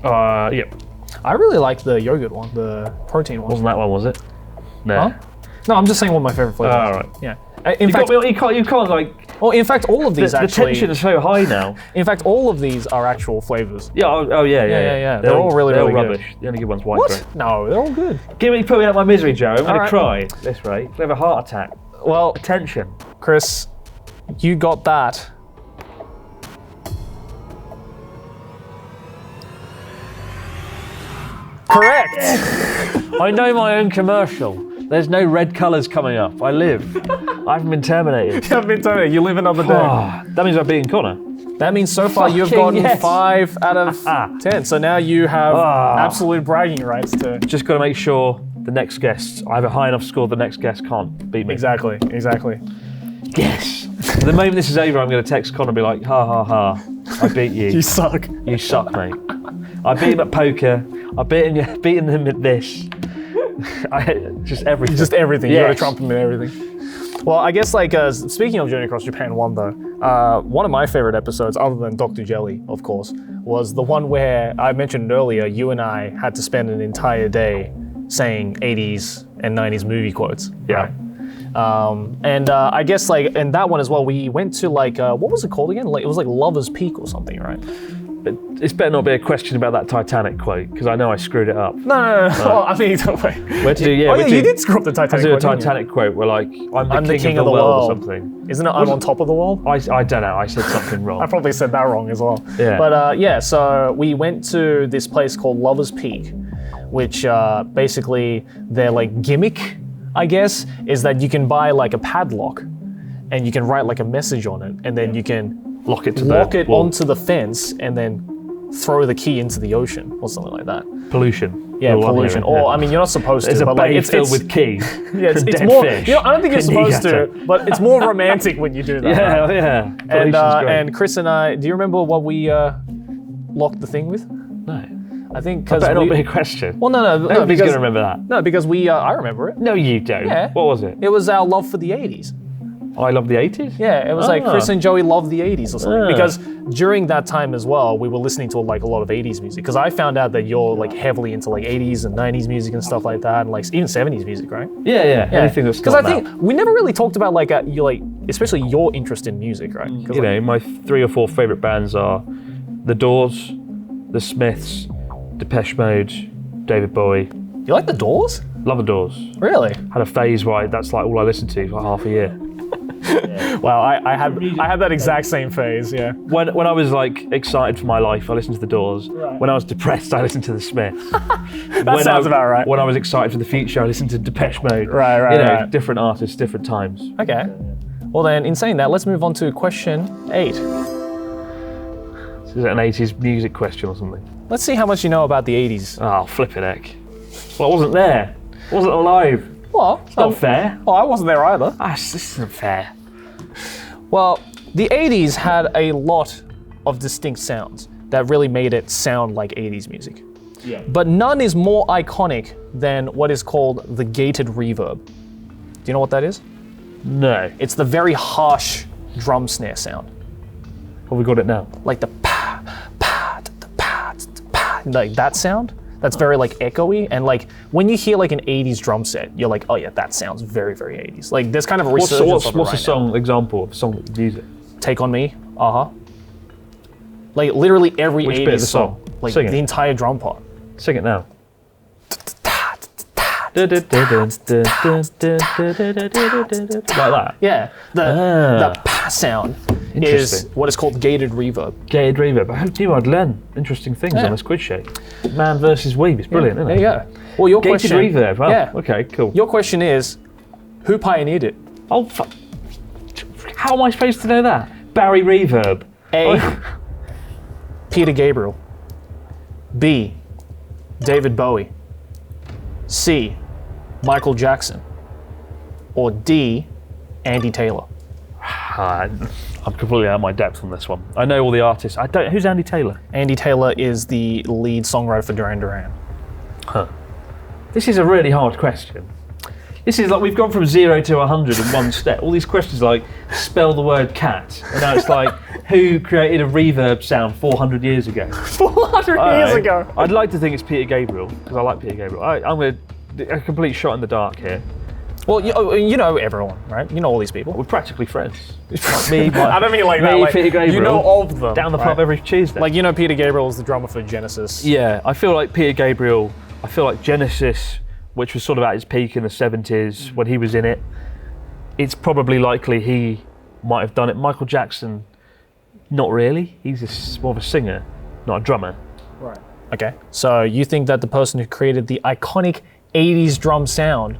Yep.
I really like the yogurt one, the protein one.
Wasn't that one, was it? No.
Huh? No, I'm just saying what my favorite flavor is.
All right.
Yeah. In fact,
you can't like.
well, in fact, all of these
The
actually.
tension is so high now.
In fact, all of these are actual flavors.
Yeah. Yeah.
They're all really,
they're
really
all
good.
rubbish. The only good one's white
What?
grape.
No, they're all good.
Put me out of my misery, Joe. I'm gonna
right.
cry at this rate. I have a heart attack.
Well,
Attention.
Chris, you got that. Correct.
I know my own commercial. There's no red colours coming up. I live. I haven't been terminated.
You haven't been terminated. You live another day.
That means I've beaten Connor.
That means so far you've
Fucking
gotten
yes.
5 out of 10. So now you have absolute bragging rights to.
Just got to make sure the next guest, I have a high enough score the next guest can't beat me.
Exactly.
Yes. The moment this is over, I'm going to text Connor and be like, ha ha ha, I beat you.
You suck.
You suck, mate. I beat him at poker. I've beaten him at this. Just everything.
Just everything.
Yes.
You got to trump him in everything. Well, I guess speaking of Journey Across Japan 1 though, one of my favorite episodes, other than Dr. Jelly, of course, was the one where I mentioned earlier, you and I had to spend an entire day saying 80s and 90s movie quotes.
Yeah.
I guess in that one as well, we went to what was it called again? It was like Lover's Peak or something, right?
It's better not be a question about that Titanic quote, because I know I screwed it up.
No. Well, I mean, wait. You did screw up the Titanic
quote. I do a
quote,
Titanic quote where I'm the king of the world or something.
Isn't it I'm on top of the world?
I don't know, I said something wrong.
I probably said that wrong as well.
Yeah.
But so we went to this place called Lover's Peak, which basically their gimmick, I guess, is that you can buy a padlock and you can write a message on it, and then you can
lock it
onto the fence and then throw the key into the ocean or something like that.
Pollution.
Yeah, pollution. Or I mean, you're not supposed
There's
to.
a
but
bay filled with keys.
Yeah, it's more. Fish. I don't think you're supposed to, but it's more romantic when you do that.
Yeah,
right?
yeah.
And Chris and I, do you remember what we locked the thing with?
No.
I think because
better not be a question.
Well, no.
Nobody's going to remember that.
No, because I remember it.
No, you don't.
Yeah.
What was it?
It was our love for the 80s.
I love the 80s?
Yeah, it was like Chris and Joey love the 80s or something. Because during that time as well, we were listening to like a lot of 80s music. Because I found out that you're like heavily into like 80s and 90s music and stuff like that, and like even 70s music, right?
Yeah. Anything that's
because I think we never really talked about like you like especially your interest in music, right?
You know, my 3 or 4 favorite bands are The Doors, The Smiths, Depeche Mode, David Bowie.
You like The Doors?
Love The Doors.
Really?
Had a phase where that's like all I listened to for half a year.
Wow, I had that exact same phase, yeah.
When I was like excited for my life, I listened to The Doors. Right. When I was depressed, I listened to The Smiths.
That sounds about right.
When I was excited for the future, I listened to Depeche Mode.
Right.
You know, different artists, different times.
Okay. Well then, in saying that, let's move on to question 8.
So is it an 80s music question or something?
Let's see how much you know about the 80s.
Oh, flippin' heck. Well, I wasn't there. I wasn't alive.
Well,
It's not fair.
Well, I wasn't there either.
This isn't fair.
Well, the 80s had a lot of distinct sounds that really made it sound like 80s music.
Yeah.
But none is more iconic than what is called the gated reverb. Do you know what that is?
No.
It's the very harsh drum snare sound.
Have we got it now?
Like the pa, pa, da, pa, da, pa, like that sound. That's very like echoey, and like when you hear like an 80s drum set, you're like, oh yeah, that sounds very, very 80s. Like there's kind of a resurgence of it
What's
right
a song example of a song that you use it?
now. Take On Me, Like literally every
Which
80s
bit of the song?
Like
Sing it.
the entire drum part.
Sing it now. Like that.
Yeah, the pa sound is
Interesting.
what is called gated reverb.
Gated reverb. I hope I'd learn interesting things on this quiz show. Man versus Weeb is brilliant, isn't
There
it?
you go. Well, your
Gated
question.
reverb. Well,
Yeah.
okay, cool.
Your question is, who pioneered it?
Oh, fuck. How am I supposed to know that? Barry Reverb.
A. Peter Gabriel. B. David Bowie. C. Michael Jackson. Or D. Andy Taylor.
I'm completely out of my depth on this one. I know all the artists. I don't. Who's Andy Taylor?
Andy Taylor is the lead songwriter for Duran Duran.
Huh. This is a really hard question. This is like we've gone from 0 to 100 in one step. All these questions like spell the word cat, and now it's like who created a reverb sound 400 years ago?
400 years ago.
I'd like to think it's Peter Gabriel because I like Peter Gabriel. I'm going to a complete shot in the dark here.
Well, you know everyone, right? You know all these people.
We're practically friends. Me,
I don't mean like that. Like,
Peter Gabriel.
you know all of them.
Down the
right?
pub every Tuesday.
Like, you know Peter Gabriel is the drummer for Genesis.
Yeah, I feel like Peter Gabriel, I feel like Genesis, which was sort of at its peak in the 70s when he was in it, it's probably likely he might have done it. Michael Jackson, not really. He's more of a singer, not a drummer.
Right. Okay. So you think that the person who created the iconic 80s drum sound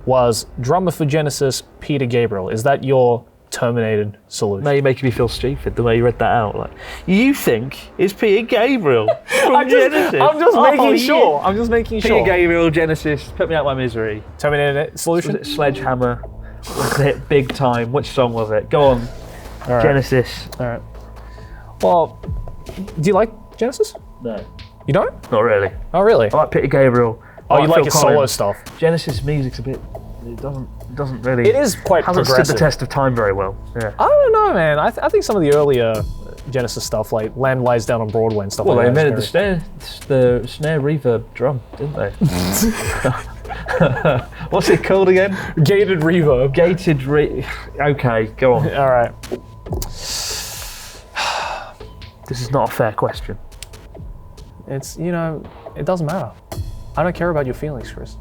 was drummer for Genesis, Peter Gabriel. Is that your terminated solution?
Now you're making me feel stupid the way you read that out. Like, you think it's Peter Gabriel from Genesis?
I'm just making
yeah.
sure. I'm just making
Peter
sure.
Gabriel, Genesis, put me out of my misery.
Terminated solution?
Was it Sledgehammer? Was it Big Time? Which song was it? Go on.
All right.
Genesis.
All right. Well, do you like Genesis?
No.
You don't?
Not really.
Oh, really?
I like Peter Gabriel.
Oh, you like
Phil
his solo
Collins.
stuff?
Genesis music's a bit. It doesn't really.
It is quite
hasn't
progressive.
stood the test of time very well. Yeah.
I don't know, man. I think some of the earlier Genesis stuff, like Land Lies Down on Broadway and stuff
Well,
like
they
that.
invented the snare reverb drum, didn't they? What's it called again?
Gated reverb.
Okay, go on.
All right.
This is not a fair question.
It's, it doesn't matter. I don't care about your feelings, Chris.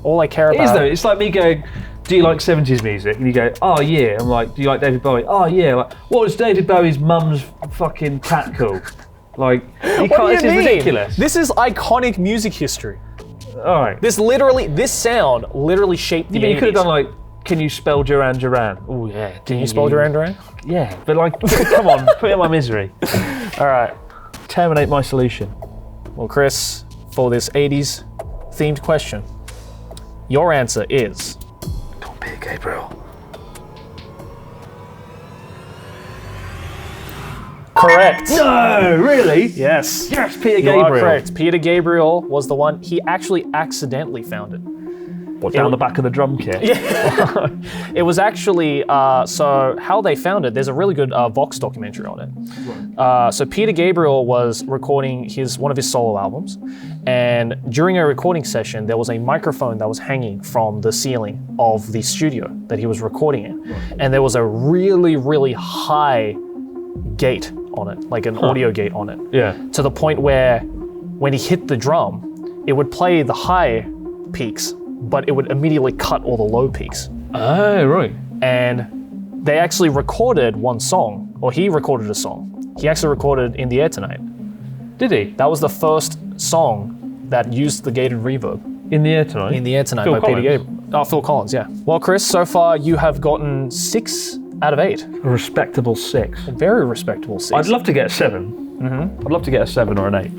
All I care
It is
about...
though. It's like me going, do you like 70s music? And you go, oh yeah. I'm like, do you like David Bowie? Oh yeah. Like, what was David Bowie's mum's fucking cat called? Like, you
What
can't.
do you
This is
mean?
ridiculous.
This is iconic music history.
All right.
This sound literally shaped the 80s.
You could have done like, can you spell Duran Duran? Oh yeah.
Can you spell Duran Duran?
Yeah, but like, come on, put me in my misery.
All right.
Terminate my solution.
Well, Chris, for this 80s themed question, your answer is...
Come on, Peter Gabriel.
Correct.
No, really?
Yes.
Yes, Peter
You
Gabriel.
are correct. Peter Gabriel was the one. He actually accidentally found it.
What, down the back of the drum kit?
It was actually, so how they found it, there's a really good Vox documentary on it. So Peter Gabriel was recording one of his solo albums, and during a recording session, there was a microphone that was hanging from the ceiling of the studio that he was recording in. And there was a really, really high gate on it, like an audio gate on it.
Yeah.
To the point where when he hit the drum, it would play the high peaks, but it would immediately cut all the low peaks.
Oh, right.
And they actually recorded one song, or he recorded a song. He actually recorded In the Air Tonight.
Did he?
That was the first song that used the gated reverb.
In the Air Tonight?
In the Air Tonight
Phil
by Peter
Collins.
Gabriel. Oh, Phil Collins, yeah. Well, Chris, so far you have gotten 6 out of 8.
A respectable 6.
A very respectable 6.
I'd love to get a 7. I'd love to get a 7 or an 8.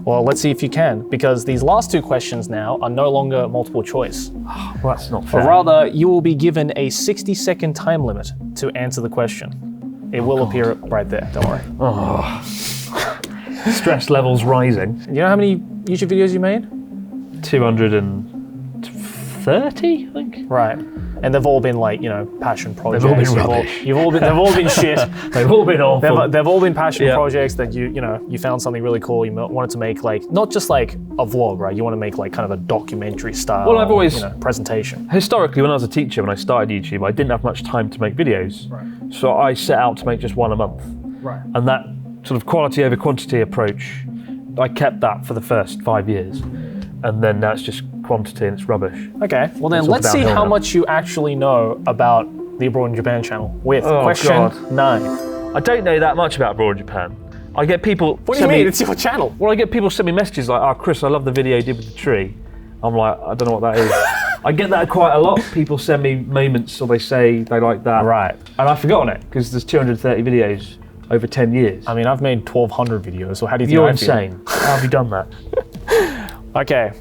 Well, let's see if you can, because these last 2 questions now are no longer multiple choice.
Well, that's not fair.
But rather, you will be given a 60-second time limit to answer the question. It will appear right there, don't worry.
Stress levels rising.
You know how many YouTube videos you made?
230, I think.
Right. And they've all been like, passion projects.
They've all been rubbish.
They've all been shit.
They've all been awful.
They've all been passion projects that you found something really cool. You wanted to make not just like a vlog, right? You want to make like kind of a documentary style.
Well, I've always
presentation.
Historically, when I was a teacher, when I started YouTube, I didn't have much time to make videos.
Right.
So I set out to make just one a month.
Right.
And that sort of quality over quantity approach, I kept that for the first 5 years. And then now it's just quantity and it's rubbish.
Okay. Well then,
It's all
let's see
downhill
how
now.
much you actually know about the Abroad in Japan channel with question
God.
9.
I don't know that much about Abroad in Japan. I get people.
What do you mean? It's your channel.
Well, I get people send me messages like, "Oh, Chris, I love the video you did with the tree." I'm like, I don't know what that is. I get that quite a lot. People send me moments, or they say they like that.
Right.
And I've forgotten it because there's 230 videos over 10 years.
I mean, I've made 1,200 videos, so how do you think
You're
I feel?
insane. How have you done that?
Okay.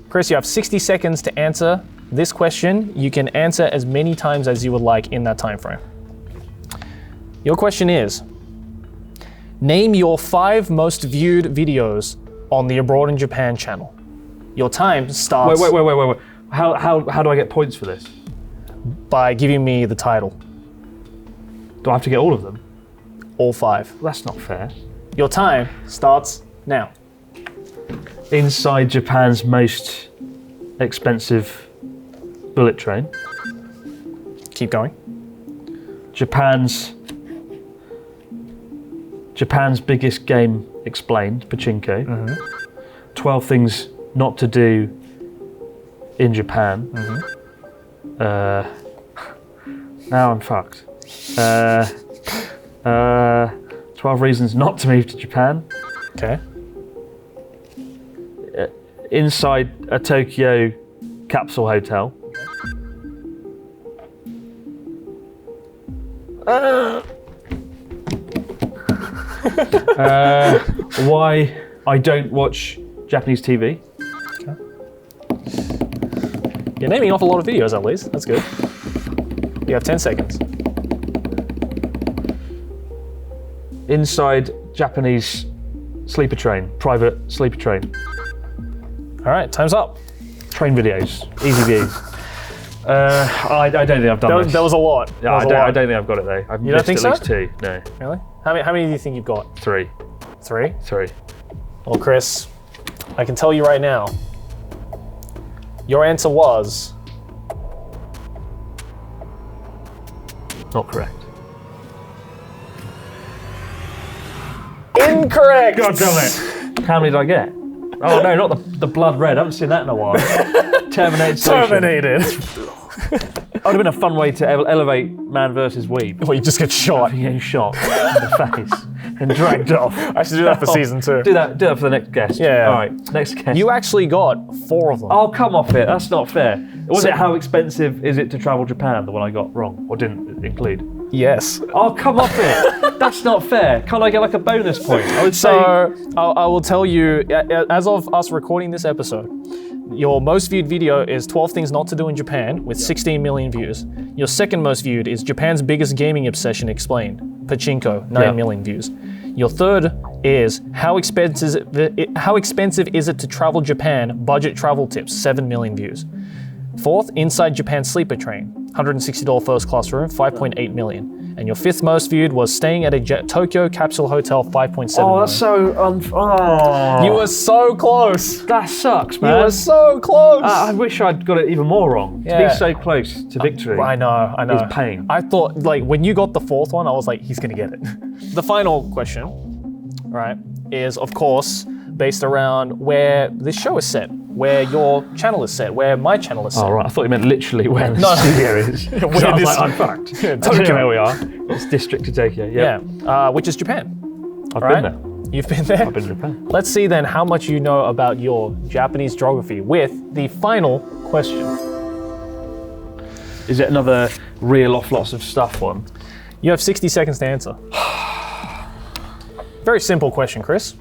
Chris, you have 60 seconds to answer this question. You can answer as many times as you would like in that time frame. Your question is, name your 5 most viewed videos on the Abroad in Japan channel. Your time starts
Wait. How do I get points for this?
by giving me the title.
Do I have to get all of them?
All 5.
That's not fair.
Your time starts now.
Inside Japan's most expensive bullet train.
Keep going.
Japan's biggest game explained, pachinko. 12 things not to do in Japan. Now I'm fucked. 12 reasons not to move to Japan.
Okay.
Inside a Tokyo capsule hotel. Why I don't watch Japanese TV.
You're naming off a lot of videos at least. That's good. You have 10 seconds.
Inside Japanese sleeper train, private sleeper train.
All right, time's up.
Train videos, easy views. I don't think I've done this.
That was a lot.
Yeah, I don't think I've got it though. I've
You don't
missed
think
at
so?
least 2. No,
Really? How many do you think you've got?
3.
3?
3.
Well, Chris, I can tell you right now, your answer was
Not correct.
incorrect.
God damn it! How many did I get? Oh no, not the blood red. I haven't seen that in a while. Terminated.
Terminated.
That would have been a fun way to elevate Man versus Weeb.
Well, you just get shot.
Getting shot in the face and dragged off.
I should do that for season 2.
Do that for the next guest.
Yeah.
All right, next guest.
You actually got 4 of them.
Oh, come off it. That's not fair. Was it how expensive is it to travel Japan, the one I got wrong, or didn't include?
Yes.
Oh, come off it. That's not fair. Can't I get like a bonus point? I would say.
So I will tell you, as of us recording this episode, your most viewed video is 12 Things Not to Do in Japan with 16 million views. Your second most viewed is Japan's Biggest Gaming Obsession Explained, Pachinko, 9 million views. Your third is how expensive is it to travel Japan? Budget travel tips, 7 million views. Fourth, Inside Japan Sleeper Train, $160 first class room, 5.8 million. And your fifth most viewed was staying at a Tokyo capsule hotel, 5.7 million.
Oh, that's so
You were so close.
That sucks, man.
You were so close.
I wish I'd got it even more wrong. To be so close to victory.
I know.
Is pain.
I thought, like, when you got the fourth one, I was like, he's gonna get it. The final question, right, is of course based around where this show is set, where your channel is set, where my channel is set.
Oh, right. I thought you meant literally where the studio is. I was like, I'm fucked. Tokyo, where we are. It's district of Tokyo, yeah.
Which is Japan.
I've been there.
You've been there?
I've been to Japan.
Let's see then how much you know about your Japanese geography with the final question.
Is it another reel off lots of stuff one?
You have 60 seconds to answer. Very simple question, Chris.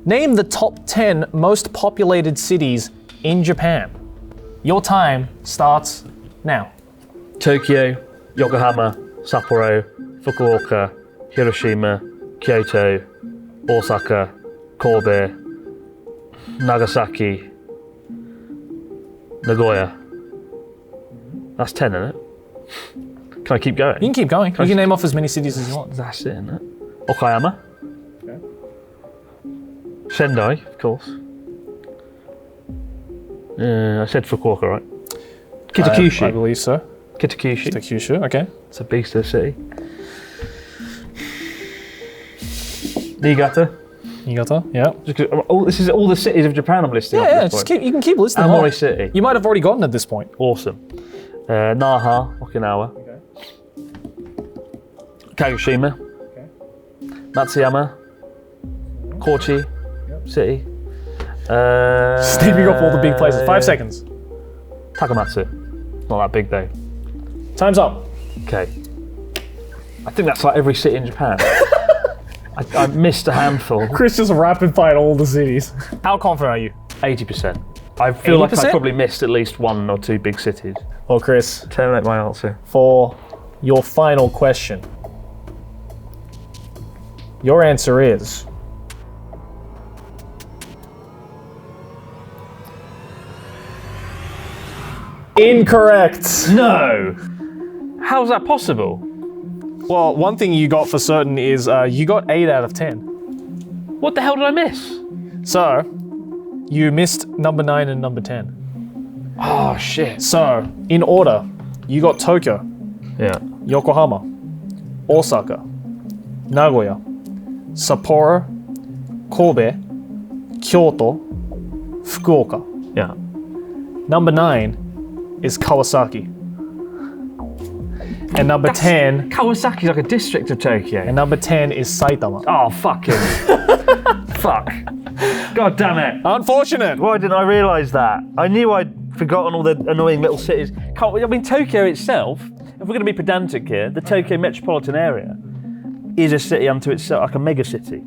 Name the top 10 most populated cities in Japan. Your time starts now.
Tokyo, Yokohama, Sapporo, Fukuoka, Hiroshima, Kyoto, Osaka, Kobe, Nagasaki, Nagoya. That's 10, isn't it? Can I keep going?
You can keep going. You can name off as many cities as you want.
That's it, isn't it? Okayama. Sendai, of course. I said Fukuoka, right? Kitakyushu.
I believe so.
Kitakyushu.
Kyushu, okay.
It's a beast of a city. Niigata.
Niigata, yeah.
This is all the cities of Japan I'm listing.
Yeah, just you can keep listing.
Aomori City.
You might have already gotten at this point.
Awesome. Naha, Okinawa.
Okay.
Kagoshima.
Okay.
Matsuyama. Kochi City.
Steaming off all the big places. 5 seconds.
Takamatsu. Not that big though.
Time's up.
Okay. I think that's like every city in Japan. I missed a handful.
Chris just rapid fired all the cities. How confident are you?
80%. I feel like
80%?
I probably missed at least 1 or 2 big cities.
Well, Chris,
Terminate my answer.
for your final question, your answer is incorrect.
No! How's that possible?
Well, one thing you got for certain is you got 8 out of 10.
What the hell did I miss?
So, you missed number 9 and number 10.
Oh shit.
So, in order, you got Tokyo,
Yeah.
Yokohama, Osaka, Nagoya, Sapporo, Kobe, Kyoto, Fukuoka.
Yeah.
Number 9 is Kawasaki. And number 10,
Kawasaki's like a district of Tokyo.
and number 10 is Saitama.
Oh, fucking. Fuck. God damn it.
Unfortunate.
Why didn't I realise that? I knew I'd forgotten all the annoying little cities. I mean, Tokyo itself, if we're going to be pedantic here, the Tokyo metropolitan area is a city unto itself, like a mega city.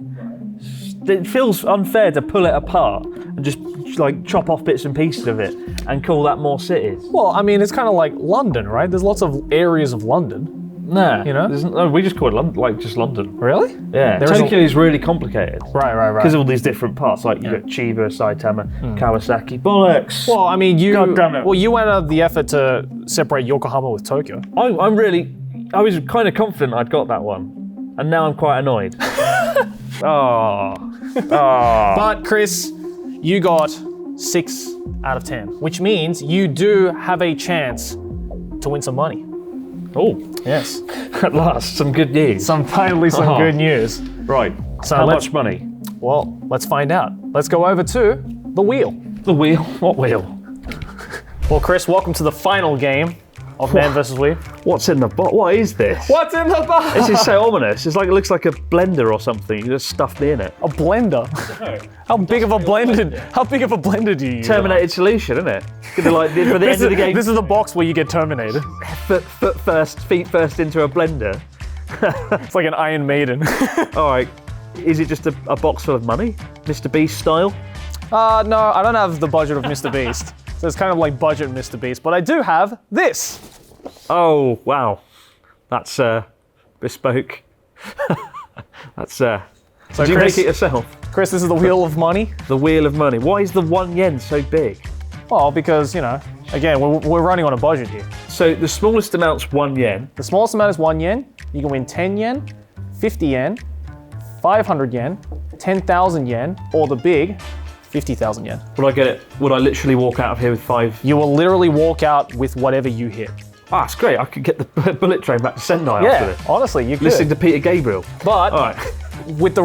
It feels unfair to pull it apart and just like chop off bits and pieces of it and call that more cities.
Well, I mean, it's kind of like London, right? There's lots of areas of London.
Nah,
You know?
no, we just call it London, like just London.
Really?
Yeah,
There is
Tokyo is really complicated.
Right.
Because of all these different parts, like you got Chiba, Saitama, Kawasaki, bollocks.
Well, I mean,
God damn it.
Well, you went out of the effort to separate Yokohama with Tokyo.
I was kind of confident I'd got that one, and now I'm quite annoyed.
But Chris, you got 6 out of 10, which means you do have a chance to win some money.
Oh,
Yes.
at last, some good news.
Finally some
Oh.
good news.
Right,
So
how
let's-
much money?
Well, let's find out. Let's go over to the wheel.
The wheel? What wheel?
Well, Chris, welcome to the final game of Man vs. Weeb.
What's in the box? What is this?
What's in the box?
This is so ominous. It looks like a blender or something. You just stuffed me in it.
A blender. How big of a blender? How big of a blender do you use?
Terminated solution, isn't it? Gonna like for the end of the game.
This is the box where you get terminated.
Feet first into a blender.
It's like an Iron Maiden.
All right. Is it just a box full of money, Mr. Beast style?
No, I don't have the budget of Mr. Beast. So it's kind of like budget Mr. Beast, but I do have this.
Oh wow, that's bespoke. That's did you
Chris-
make it yourself?
Chris, this is the wheel of money.
The wheel of money. Why is the 1 yen so big?
Well, because, you know, again, we're running on a budget here.
So the smallest amount's 1 yen.
The smallest amount is 1 yen. You can win 10 yen, 50 yen, 500 yen, 10,000 yen, or the big, 50,000 yen.
Would I get it? Would I literally walk out of here with 5?
You will literally walk out with whatever you hit.
Ah, that's great. I could get the bullet train back to Sendai after
Yeah,
this.
honestly, you could.
Listening to Peter Gabriel.
But
All right.
with the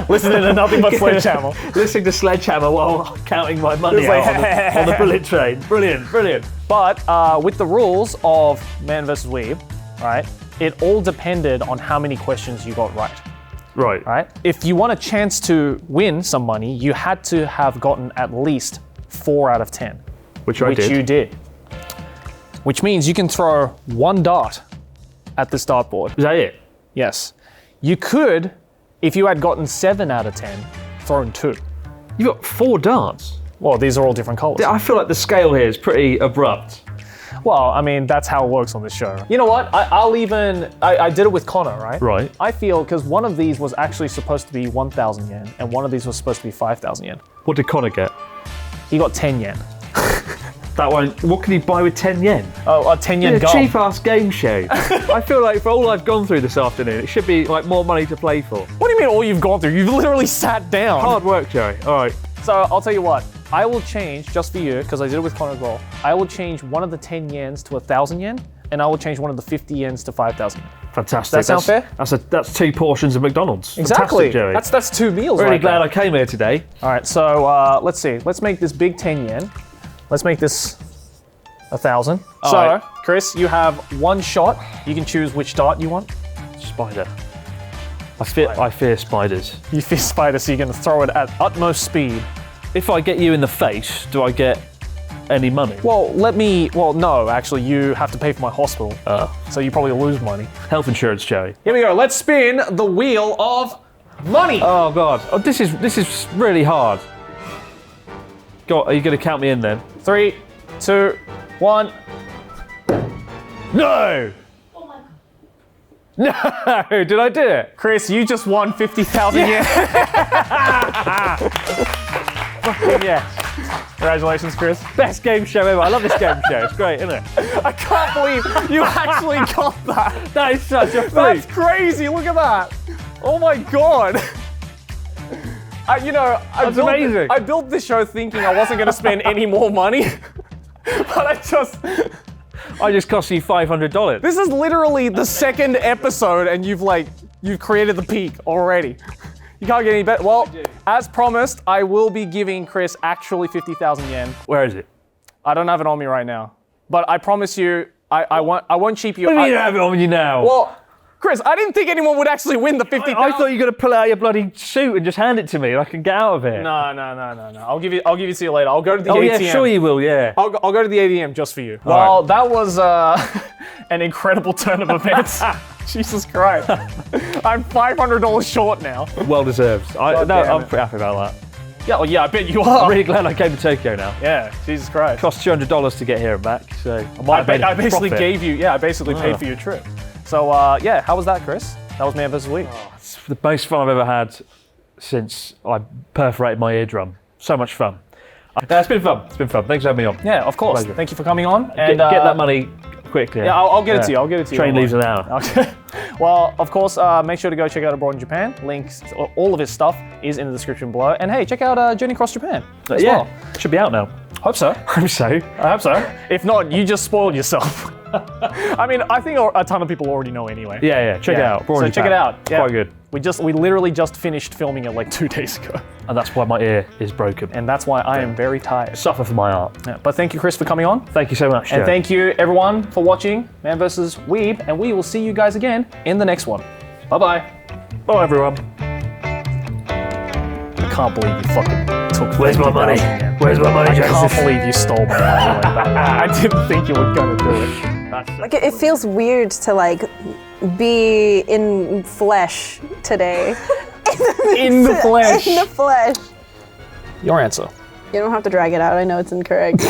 listening to nothing but Sledgehammer.
Listening to Sledgehammer while counting my money
It's
out
like,
on the bullet train. Brilliant, brilliant.
But with the rules of Man vs. Weeb, right, it all depended on how many questions you got right. Right? If you want a chance to win some money, you had to have gotten at least 4 out of 10.
Which I did.
You did. Which means you can throw 1 dart at this dartboard.
Is that it?
Yes. You could, if you had gotten 7 out of 10, thrown 2.
You got 4 darts.
Well, these are all different colors.
I feel like the scale here is pretty abrupt.
Well, I mean, that's how it works on this show. You know what? I did it with Connor, right?
Right.
I feel, because one of these was actually supposed to be 1,000 yen, and one of these was supposed to be 5,000 yen.
What did Connor get?
He got 10 yen.
That one, what can you buy with 10 yen?
Oh, a 10 yen
It's a
gold.
cheap-ass game show. I feel like for all I've gone through this afternoon, it should be like more money to play for.
What do you mean all you've gone through? You've literally sat down.
Hard work, Joey. All right.
So I'll tell you what, I will change, just for you, because I did it with Connor as well, I will change one of the 10 yens to 1,000 yen, and I will change one of the 50 yens to 5,000 yen.
Fantastic.
Does that sound fair?
That's 2 portions of McDonald's.
Exactly.
Fantastic, Joey.
That's 2 meals
Really
right
glad
there.
I came here today.
All right, so let's see. Let's make this big 10 yen. Let's make this 1,000. So,
right.
Chris, you have 1 shot. You can choose which dart you want.
Spider. I fear spiders.
You fear spider, so you're going to throw it at utmost speed.
If I get you in the face, do I get any money?
Well, no, actually, you have to pay for my hospital. So you probably lose money.
Health insurance, Joey.
Here we go. Let's spin the wheel of money.
Oh God. Oh, this is really hard. Go on, are you going to count me in then?
3, 2, 1.
No! Oh my God. No! Did I do it?
Chris, you just won 50,000 yen.
Yes.
Congratulations, Chris.
Best game show ever. I love this game show. It's great, isn't it?
I can't believe you actually got that.
That is such a fluke.
That's crazy. Look at that. Oh my God.
Amazing.
I built this show thinking I wasn't going to spend any more money, but
I just cost you $500.
this is literally the 2nd episode and you've created the peak already. You can't get any better. Well, as promised, I will be giving Chris actually 50,000 yen.
Where is it?
I don't have it on me right now, but I promise you, I won't cheap you.
What do you mean you have it on you now?
Well, Chris, I didn't think anyone would actually win the 50,000.
I thought you were going to pull out your bloody suit and just hand it to me and I can get out of here.
No. I'll give it to you later. I'll go to the ATM.
Oh yeah, sure you will, yeah.
I'll go to the ATM just for you.
All
Well, that was an incredible turn of events. Jesus Christ. I'm $500 short now.
Well deserved. I'm pretty happy about that.
Yeah, I bet you
I'm
are.
really glad I came to Tokyo now.
Yeah, Jesus Christ.
Cost $200 to get here and back, so
I basically paid for your trip. So, how was that, Chris? That was Man vs. Weeb.
It's the most fun I've ever had since I perforated my eardrum. So much fun. It's been fun. It's been fun. Thanks for having me on.
Yeah, of course.
Pleasure.
Thank you for coming on.
Get that money quickly.
Yeah, I'll get it to you. I'll get it to you.
Train
Don't
leaves
worry.
an hour.
Okay. Well, of course, make sure to go check out Abroad in Japan. Links, all of his stuff is in the description below. And hey, check out Journey Across Japan as well.
Should be out now.
Hope so.
Hope so.
I hope so. If not, you just spoiled yourself. I mean, I think a ton of people already know anyway.
Yeah. Check it out.
So check it out.
It's
Yeah.
quite good.
We literally just finished filming it like 2 days ago.
And that's why my ear is broken.
And that's why I am very tired.
Suffer for my art.
Yeah, but thank you, Chris, for coming on.
Thank you so much,
And
Joe.
thank you, everyone, for watching Man vs. Weeb. And we will see you guys again in the next one. Bye-bye.
Bye, everyone.
I can't believe you fucking took
Where's my money?
50,000 yen.
Where's my money,
I can't
Joseph?
believe you stole my money like that. I didn't think you were gonna do it.
Like it feels weird to like be in flesh today.
In the flesh.
In the flesh.
Your answer.
You don't have to drag it out. I know it's incorrect.